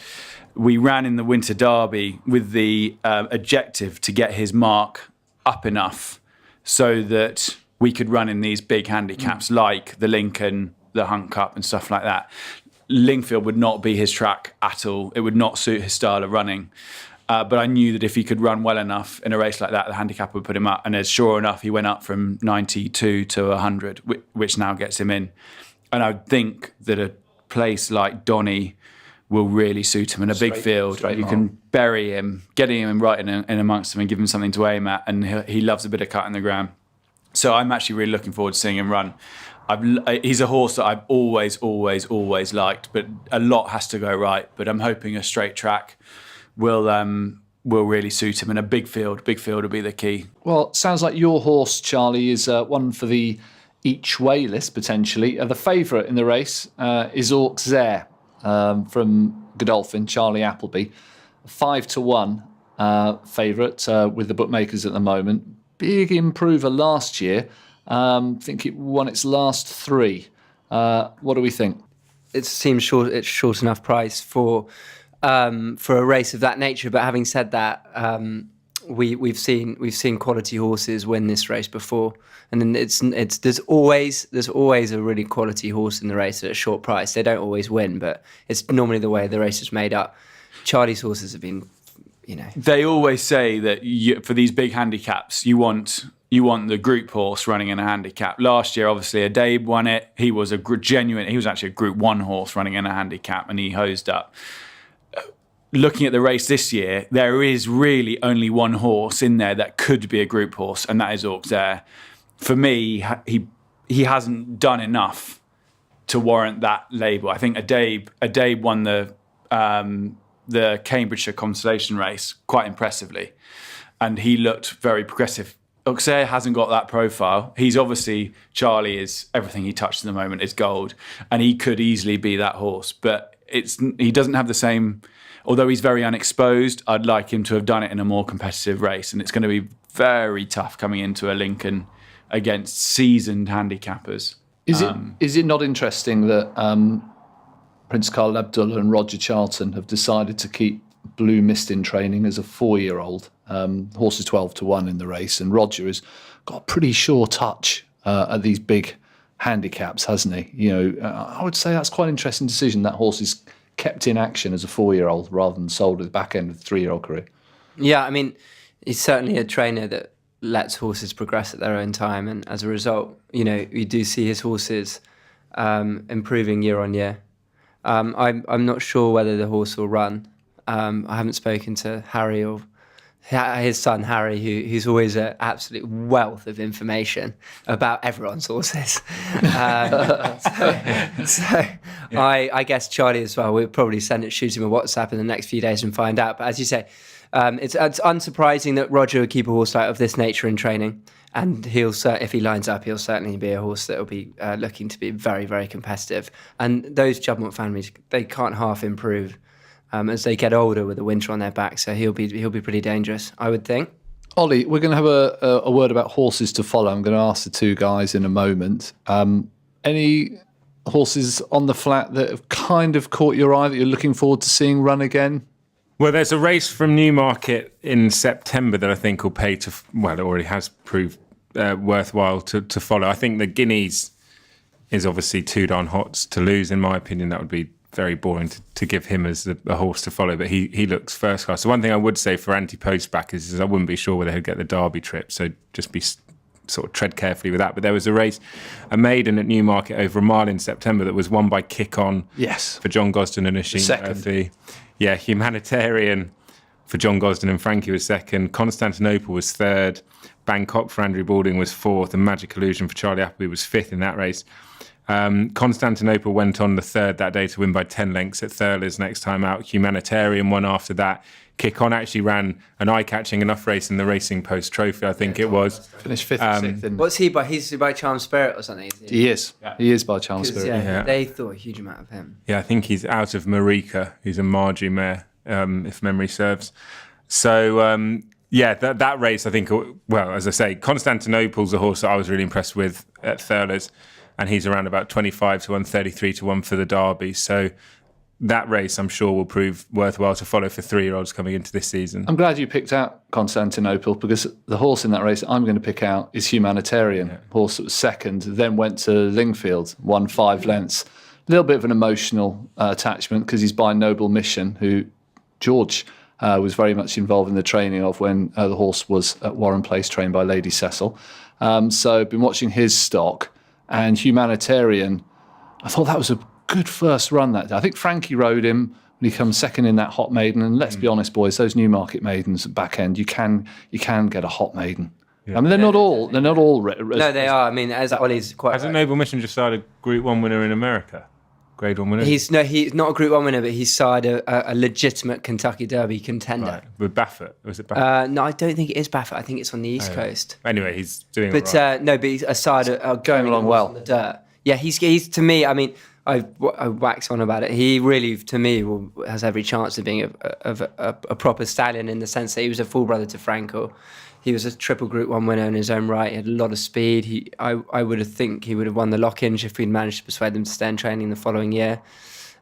we ran in the Winter Derby with the objective to get his mark up enough so that we could run in these big handicaps like the Lincoln, the Hunt Cup and stuff like that. Lingfield would not be his track at all. It would not suit his style of running. But I knew that if he could run well enough in a race like that, the handicap would put him up. And as sure enough, he went up from 92 to 100, which now gets him in. And I think that a place like Donny will really suit him in a big field. You can bury him, getting him right in amongst them and give him something to aim at. And he loves a bit of cut in the ground. So I'm actually really looking forward to seeing him run. He's a horse that I've always liked, but a lot has to go right. But I'm hoping a straight track will really suit him, and a big field will be the key. Well, sounds like your horse, Charlie, is one for the each way list potentially. The favourite in the race is Auxerre from Godolphin, Charlie Appleby, 5-1 favourite with the bookmakers at the moment. Big improver last year. I think it won its last 3. What do we think? It seems short. It's short enough price for a race of that nature. But having said that, we've seen quality horses win this race before, and then there's always a really quality horse in the race at a short price. They don't always win, but it's normally the way the race is made up. Charlie's horses have been, They always say that for these big handicaps, you want the group horse running in a handicap. Last year, obviously, Adabe won it. He was he was actually a Group 1 horse running in a handicap, and he hosed up. Looking at the race this year, there is really only one horse in there that could be a group horse, and that is Auxerre. For me, he hasn't done enough to warrant that label. I think Adabe won the Cambridgeshire Constellation race quite impressively, and he looked very progressive. Auxerre hasn't got that profile. Charlie is, everything he touches at the moment is gold, and he could easily be that horse, but he doesn't have the same. Although he's very unexposed, I'd like him to have done it in a more competitive race, and it's going to be very tough coming into a Lincoln against seasoned handicappers. Is it not interesting that Prince Carl Abdullah and Roger Charlton have decided to keep Blue Mist in training as a 4-year-old? Horse is 12-1 in the race, and Roger has got a pretty sure touch at these big handicaps, hasn't he? You know, I would say that's quite an interesting decision. That horse is kept in action as a 4-year-old rather than sold at the back end of the 3-year-old career. Yeah, I mean, he's certainly a trainer that lets horses progress at their own time, and as a result, you know, you do see his horses improving year on year. I'm not sure whether the horse will run. I haven't spoken to Harry or his son Harry, who's always an absolute wealth of information about everyone's horses. I guess Charlie as well. We'll probably shoot him a WhatsApp in the next few days and find out. But as you say, it's unsurprising that Roger would keep a horse like of this nature in training, and if he lines up, he'll certainly be a horse that will be looking to be very, very competitive. And those Juddmonte families, they can't half improve as they get older with the winter on their back. So he'll be pretty dangerous, I would think. Ollie, we're going to have a word about horses to follow. I'm going to ask the two guys in a moment. Any horses on the flat that have kind of caught your eye that you're looking forward to seeing run again? Well, there's a race from Newmarket in September that I think will pay to, well, it already has proved worthwhile to follow. I think the Guineas is obviously too darn hot to lose, in my opinion. That would be very boring to give him as a horse to follow, but he looks first class. So one thing I would say for anti-post backers is I wouldn't be sure whether he'd get the Derby trip, so just be sort of tread carefully with that. But there was a maiden at Newmarket over a mile in September that was won by Kick On. Yes. For John Gosden and Oisin Murphy. Yeah, Humanitarian for John Gosden and Frankie was second. Constantinople was third. Bangkok for Andrew Balding was fourth. And Magic Illusion for Charlie Appleby was fifth in that race. Constantinople went on the third that day to win by 10 lengths at Thurles next time out. Humanitarian won after that. Kick On actually ran an eye-catching enough race in the Racing Post Trophy, I think it was. Finished fifth or sixth. What's he by? He's by Charm Spirit or something? He is. Yeah. He is by Charm Spirit. Yeah, they thought a huge amount of him. Yeah, I think he's out of Marika. He's a Margie mare, if memory serves. So, that race, I think, well, as I say, Constantinople's a horse that I was really impressed with at Thurles, and he's around about 25-1, 33-1 for the Derby. So that race, I'm sure, will prove worthwhile to follow for 3-year-olds coming into this season. I'm glad you picked out Constantinople, because the horse in that race I'm going to pick out is Humanitarian. Yeah. Horse that was second, then went to Lingfield, won 5 lengths. A little bit of an emotional attachment because he's by Noble Mission, who George was very much involved in the training of when the horse was at Warren Place, trained by Lady Cecil. So I've been watching his stock, and Humanitarian, I thought that was a good first run that day. I think Frankie rode him when he comes second in that hot maiden. And let's be honest, boys, those Newmarket maidens at back end, you can get a hot maiden. Yeah. I mean, they're not all. No, they are. I mean, as Ollie's quite. Hasn't Noble Mission just started a Group 1 winner in America? Grade 1 winner? He's not a Group 1 winner, but he's started a legitimate Kentucky Derby contender. Right. With Baffert? Was it Baffert? No, I don't think it is Baffert. I think it's on the East Coast. Anyway, he's doing but, all right. No, but he's a side going along well. On the dirt. Yeah, he's to me, I mean, I wax on about it. He really, to me, has every chance of being a proper stallion, in the sense that he was a full brother to Frankel. He was a triple Group 1 winner in his own right. He had a lot of speed. I would think he would have won the Lock-in if we'd managed to persuade them to stay in training the following year.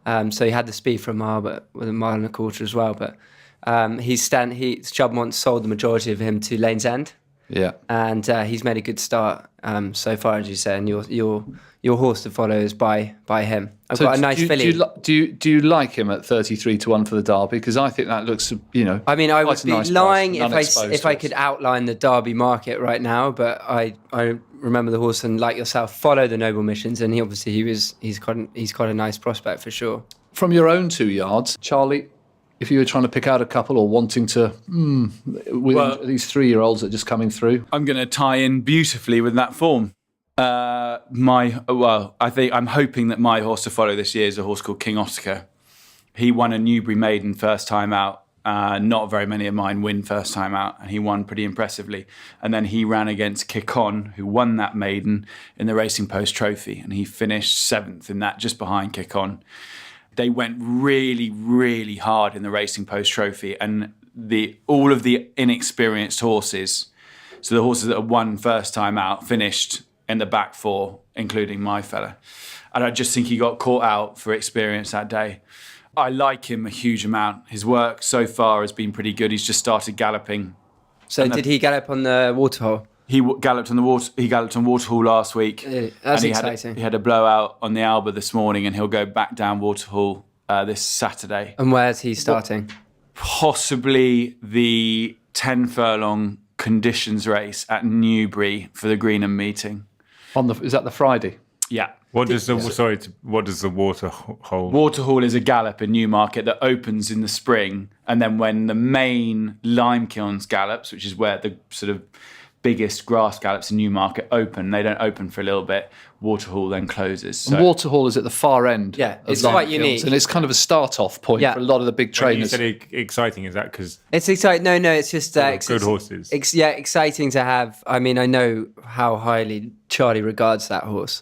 So he had the speed for a mile, but with a mile and a quarter as well. But Juddmonte sold the majority of him to Lane's End. Yeah, and he's made a good start so far, as you say. And your horse to follow is by him. I've got a nice filly. Do you like him at 33-1 for the Derby? Because I think that looks, I mean, I would be nice lying price, if I could outline the Derby market right now. But I remember the horse, and like yourself, follow the Noble Missions, and he's quite a nice prospect for sure. From your own 2 yards, Charlie, if you were trying to pick out a couple or wanting to with these 3-year-olds that are just coming through, I'm going to tie in beautifully with that form. I think I'm hoping that my horse to follow this year is a horse called King Oscar. He won a Newbury maiden first time out. Not very many of mine win first time out, and he won pretty impressively. And then he ran against Kick On, who won that maiden in the Racing Post Trophy, and he finished 7th in that, just behind Kick On. They went really, really hard in the Racing Post Trophy, and all of the inexperienced horses So the horses that had won first time out finished in the back 4, including my fella. And I just think he got caught out for experience that day. I like him a huge amount. His work so far has been pretty good. He's just started galloping. So did he gallop on the Waterhole? He galloped on the water. He galloped on Waterhall last week. That's and exciting. He had a blowout on the Alba this morning, and he'll go back down Waterhall this Saturday. And where's he starting? Possibly the 10 furlong conditions race at Newbury for the Greenham meeting. Is that the Friday? Yeah. What does the Waterhole? Waterhall is a gallop in Newmarket that opens in the spring, and then when the main Limekilns gallops, which is where the sort of biggest grass gallops in Newmarket open, they don't open for a little bit. Waterhall then closes. So. Waterhall is at the far end. Yeah, of it's quite Limekilns, unique. and it's kind of a start-off point for a lot of the big When you trainers. said exciting, is that because It's exciting. No, it's just good horses? exciting to have. I mean, I know how highly Charlie regards that horse,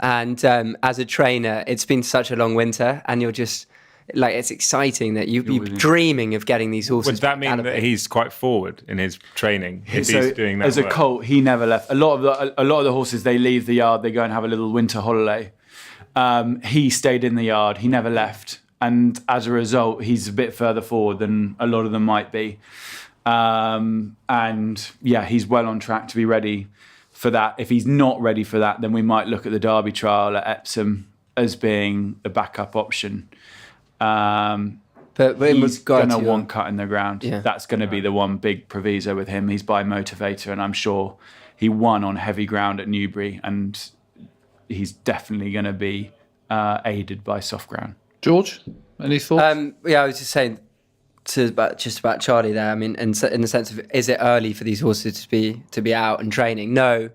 and as a trainer, it's been such a long winter, and you're just like, it's exciting that you're dreaming of getting these horses. Would that mean that he's quite forward in his training if So he's doing that? as a work? colt, he never left. A lot of the horses, they leave the yard, they go and have a little winter holiday. He stayed in the yard. He never left, and as a result, he's a bit further forward than a lot of them might be. And yeah, he's well on track to be ready for that. If he's not ready for that, then we might look at the Derby trial at Epsom as being the backup option. But he's going to want cut in the ground. Yeah. That's going to be the one big proviso with him. He's by motivator, and I'm sure he won on heavy ground at Newbury, and he's definitely going to be aided by soft ground. George, any thoughts? I was just saying about Charlie there. I mean, in the sense of, is it early for these horses to be out and training? No.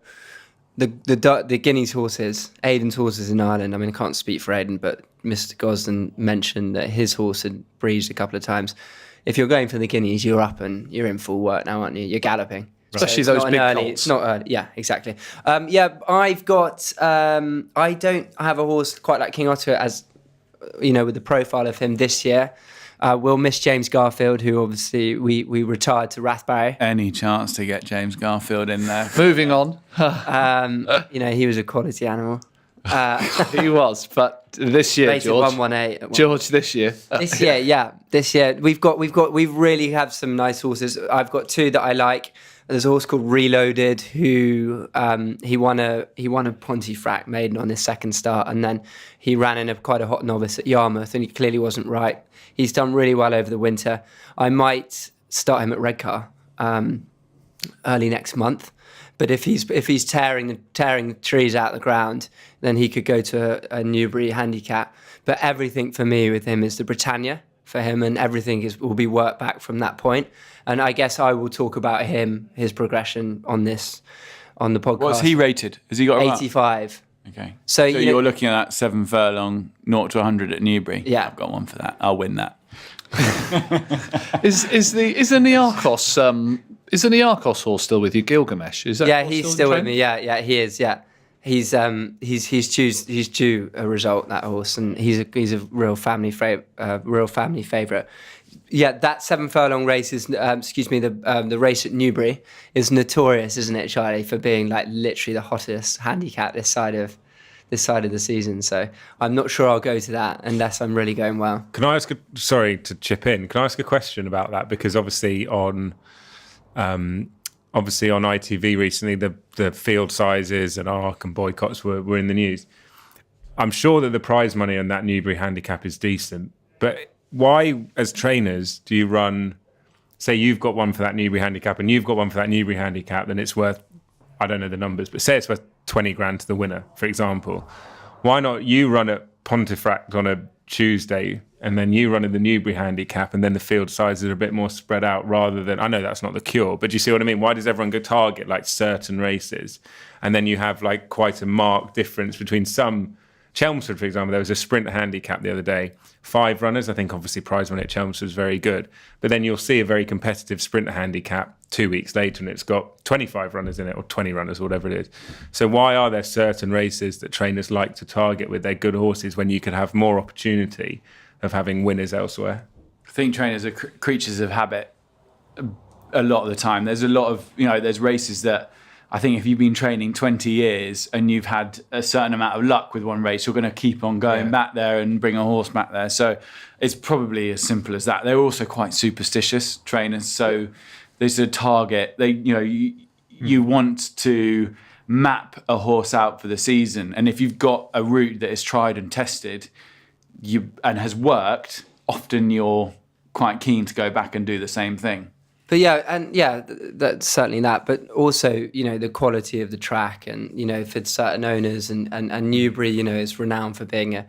The Guineas horses, Aidan's horses in Ireland, I mean, I can't speak for Aidan, but Mr. Gosden mentioned that his horse had breezed a couple of times. If you're going for the Guineas, you're up and you're in full work now, aren't you? You're galloping. Especially So those big early, colts. It's not early. Yeah, exactly. I've got, I don't have a horse quite like King Otter as, with the profile of him this year. We'll miss James Garfield, who obviously we retired to Rathbarry. Any chance to get James Garfield in there? Moving on. He was a quality animal. He was, but this year, Rated George. 118. George, this year. This year we really have some nice horses. I've got two that I like. There's a horse called Reloaded who he won a Pontefract maiden on his second start, and then he ran in quite a hot novice at Yarmouth, and he clearly wasn't right. He's done really well over the winter. I might start him at Redcar early next month. But if he's tearing the trees out of the ground, then he could go to a Newbury handicap. But everything for me with him is the Britannia for him, and everything will be worked back from that point. And I guess I will talk about his progression on the podcast. What's he rated? Has he got a 85? Okay. So you're looking at that 7 furlong 0 to 100 at Newbury. Yeah. I've got one for that. I'll win that. Is the Niarchos is the Niarchos horse still with you, Gilgamesh? Is that horse he's still with training? me. Yeah, he is. Yeah, he's due a result, that horse, and he's a real family favourite. Yeah, that 7 furlong race is the race at Newbury is notorious, isn't it, Charlie, for being like literally the hottest handicap this side of the season. So I'm not sure I'll go to that unless I'm really going well. Can I ask? Sorry to chip in. Can I ask a question about that? Because obviously on ITV recently, the field sizes and arc and boycotts were in the news. I'm sure that the prize money on that Newbury handicap is decent, but why, as trainers, do you run? Say you've got one for that Newbury handicap and you've got one for that Newbury handicap, then it's worth, I don't know the numbers, but say it's worth 20 grand to the winner, for example. Why not you run at Pontefract on a Tuesday and then you run in the Newbury handicap and then the field sizes are a bit more spread out rather than, I know that's not the cure, but do you see what I mean? Why does everyone go target like certain races? And then you have like quite a marked difference between some, Chelmsford, for example, there was a sprint handicap the other day, 5 runners. I think obviously prize money at Chelmsford was very good. But then you'll see a very competitive sprint handicap 2 weeks later and it's got 25 runners in it or 20 runners or whatever it is. So why are there certain races that trainers like to target with their good horses when you could have more opportunity of having winners elsewhere? I think trainers are creatures of habit. a lot of the time. There's a lot of, there's races that I think if you've been training 20 years and you've had a certain amount of luck with one race, you're going to keep on going back there and bring a horse back there. So it's probably as simple as that. They're also quite superstitious trainers. So there's a target. You want to map a horse out for the season. And if you've got a route that is tried and tested and has worked, often you're quite keen to go back and do the same thing. But that's certainly that. But also, the quality of the track, and for certain owners, and Newbury, is renowned for being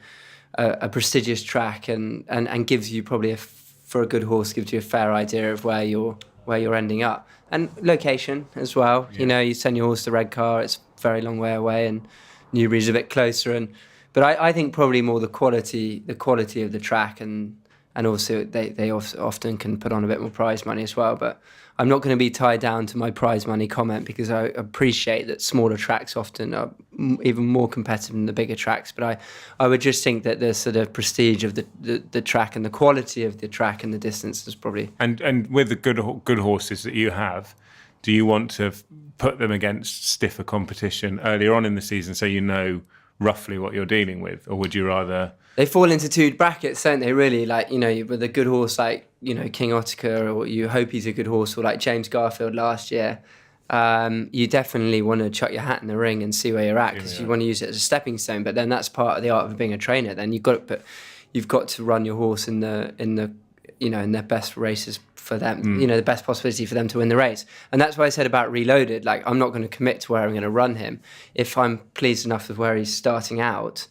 a prestigious track, and gives you probably for a good horse gives you a fair idea of where you're ending up, and location as well. Yeah. You send your horse to Redcar, it's a very long way away, and Newbury's a bit closer. But I think probably more the quality of the track, and also they often can put on a bit more prize money as well. But I'm not going to be tied down to my prize money comment, because I appreciate that smaller tracks often are even more competitive than the bigger tracks. But I would just think that the sort of prestige of the track and the quality of the track and the distance is probably... And with the good horses that you have, do you want to put them against stiffer competition earlier on in the season so you know roughly what you're dealing with? Or would you rather... They fall into two brackets, don't they, really? Like, with a good horse like, King Ottica, or you hope he's a good horse, or like James Garfield last year, you definitely want to chuck your hat in the ring and see where you're at, because you want to use it as a stepping stone. But then that's part of the art of being a trainer. Then you've got to run your horse in their best races for them, the best possibility for them to win the race. And that's why I said about Reloaded, like, I'm not going to commit to where I'm going to run him. If I'm pleased enough with where he's starting out,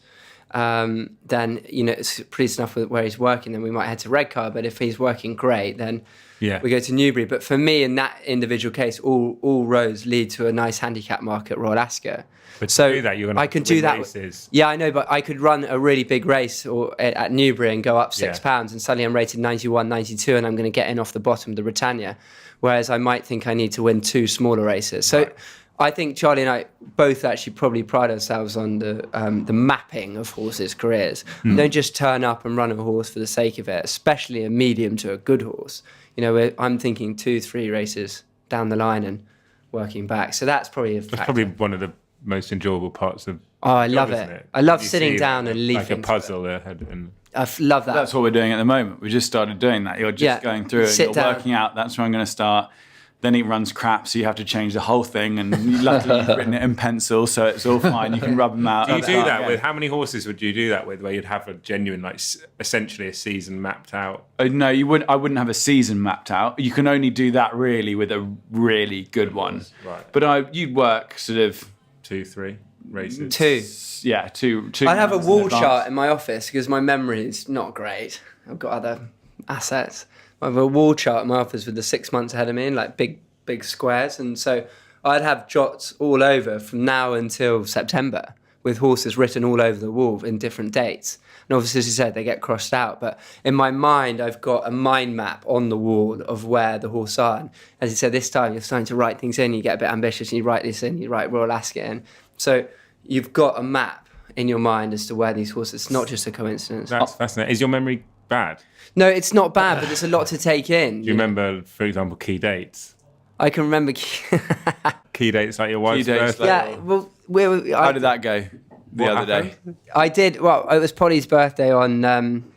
then it's pleased enough with where he's working, then we might head to Redcar. But if he's working great, then we go to Newbury. But for me, in that individual case, all roads lead to a nice handicap mark at Royal Ascot. But to do that, you're going to I can do that. Races. Yeah, I know, but I could run a really big race at Newbury and go up £6, and suddenly I'm rated 91, 92, and I'm going to get in off the bottom of the Britannia. Whereas I might think I need to win two smaller races. So I think Charlie and I both actually probably pride ourselves on the mapping of horses' careers. Don't just turn up and run a horse for the sake of it, especially a medium to a good horse. I'm thinking 2-3 races down the line and working back. So that's probably a factor. That's probably one of the most enjoyable parts of I love job, it. I love sitting down and leaving. Like a puzzle ahead. I love that. That's what we're doing at the moment. We just started doing that. You're just going through it. You're working out, that's where I'm going to start. Then it runs crap, so you have to change the whole thing. And luckily you've written it in pencil, so it's all fine. You can rub them out. Do you do that with, how many horses would you do that with, where you'd have a genuine, like, essentially a season mapped out? No, you wouldn't. I wouldn't have a season mapped out. You can only do that really with a really good one. Right. But you'd work sort of 2-3 races. Two. I'd have a wall chart in my office, because my memory is not great. I've got other assets. I have a wall chart in my office with the 6 months ahead of me in like big squares. And so I'd have jots all over from now until September, with horses written all over the wall in different dates. And obviously, as you said, they get crossed out. But in my mind, I've got a mind map on the wall of where the horse are. And as you said, this time you're starting to write things in, you get a bit ambitious, and you write this in, you write Royal Ascot in. So you've got a map in your mind as to where these horses, it's not just a coincidence. That's fascinating. Is your memory bad? No, it's not bad, but there's a lot to take in. Do you remember, for example, key dates? I can remember key dates, like your wife's birthday? Yeah, well, how did that go the other day? I did. Well, it was Polly's birthday on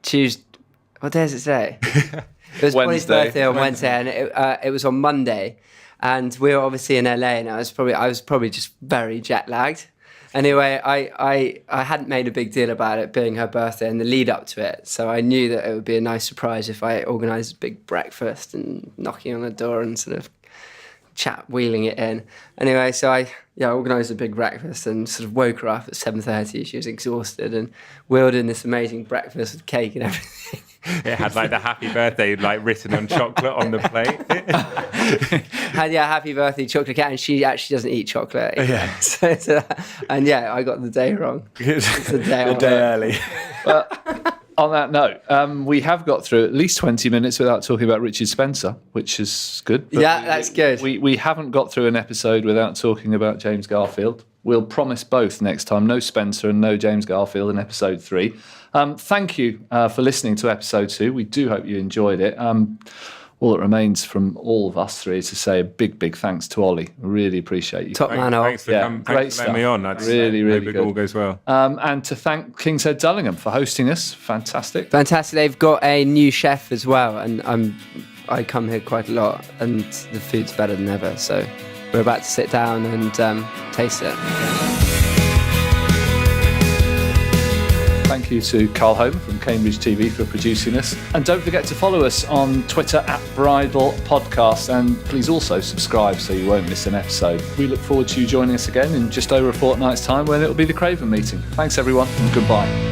Tuesday. What day does it say? It was Polly's birthday on Wednesday, and it was on Monday. And we were obviously in LA, and I was probably just very jet lagged. Anyway, I hadn't made a big deal about it being her birthday and the lead up to it, so I knew that it would be a nice surprise if I organised a big breakfast and knocking on the door and sort of wheeling it in. Anyway, so I organised a big breakfast and sort of woke her up at 7:30. She was exhausted, and wheeled in this amazing breakfast with cake and everything. It had like the happy birthday like written on chocolate on the plate. Had happy birthday chocolate cat, and she actually doesn't eat chocolate. Yeah. And I got the day wrong. It's the day early. But on that note, we have got through at least 20 minutes without talking about Richard Spencer, which is good. But that's good. We haven't got through an episode without talking about James Garfield. We'll promise both next time. No Spencer and no James Garfield in episode 3. Thank you for listening to episode 2. We do hope you enjoyed it. all that remains from all of us three is to say a big thanks to Oli. I really appreciate you. Top man, Ol. Thanks for great letting me on. Really hope it good. all goes well. And to thank King's Head Dullingham for hosting us. Fantastic. Fantastic. They've got a new chef as well, and I come here quite a lot, and the food's better than ever. So we're about to sit down and taste it. Thank you to Carl Homer from Cambridge TV for producing us. And don't forget to follow us on Twitter @Bridle Podcast. And please also subscribe so you won't miss an episode. We look forward to you joining us again in just over a fortnight's time when it'll be the Craven meeting. Thanks everyone, and goodbye.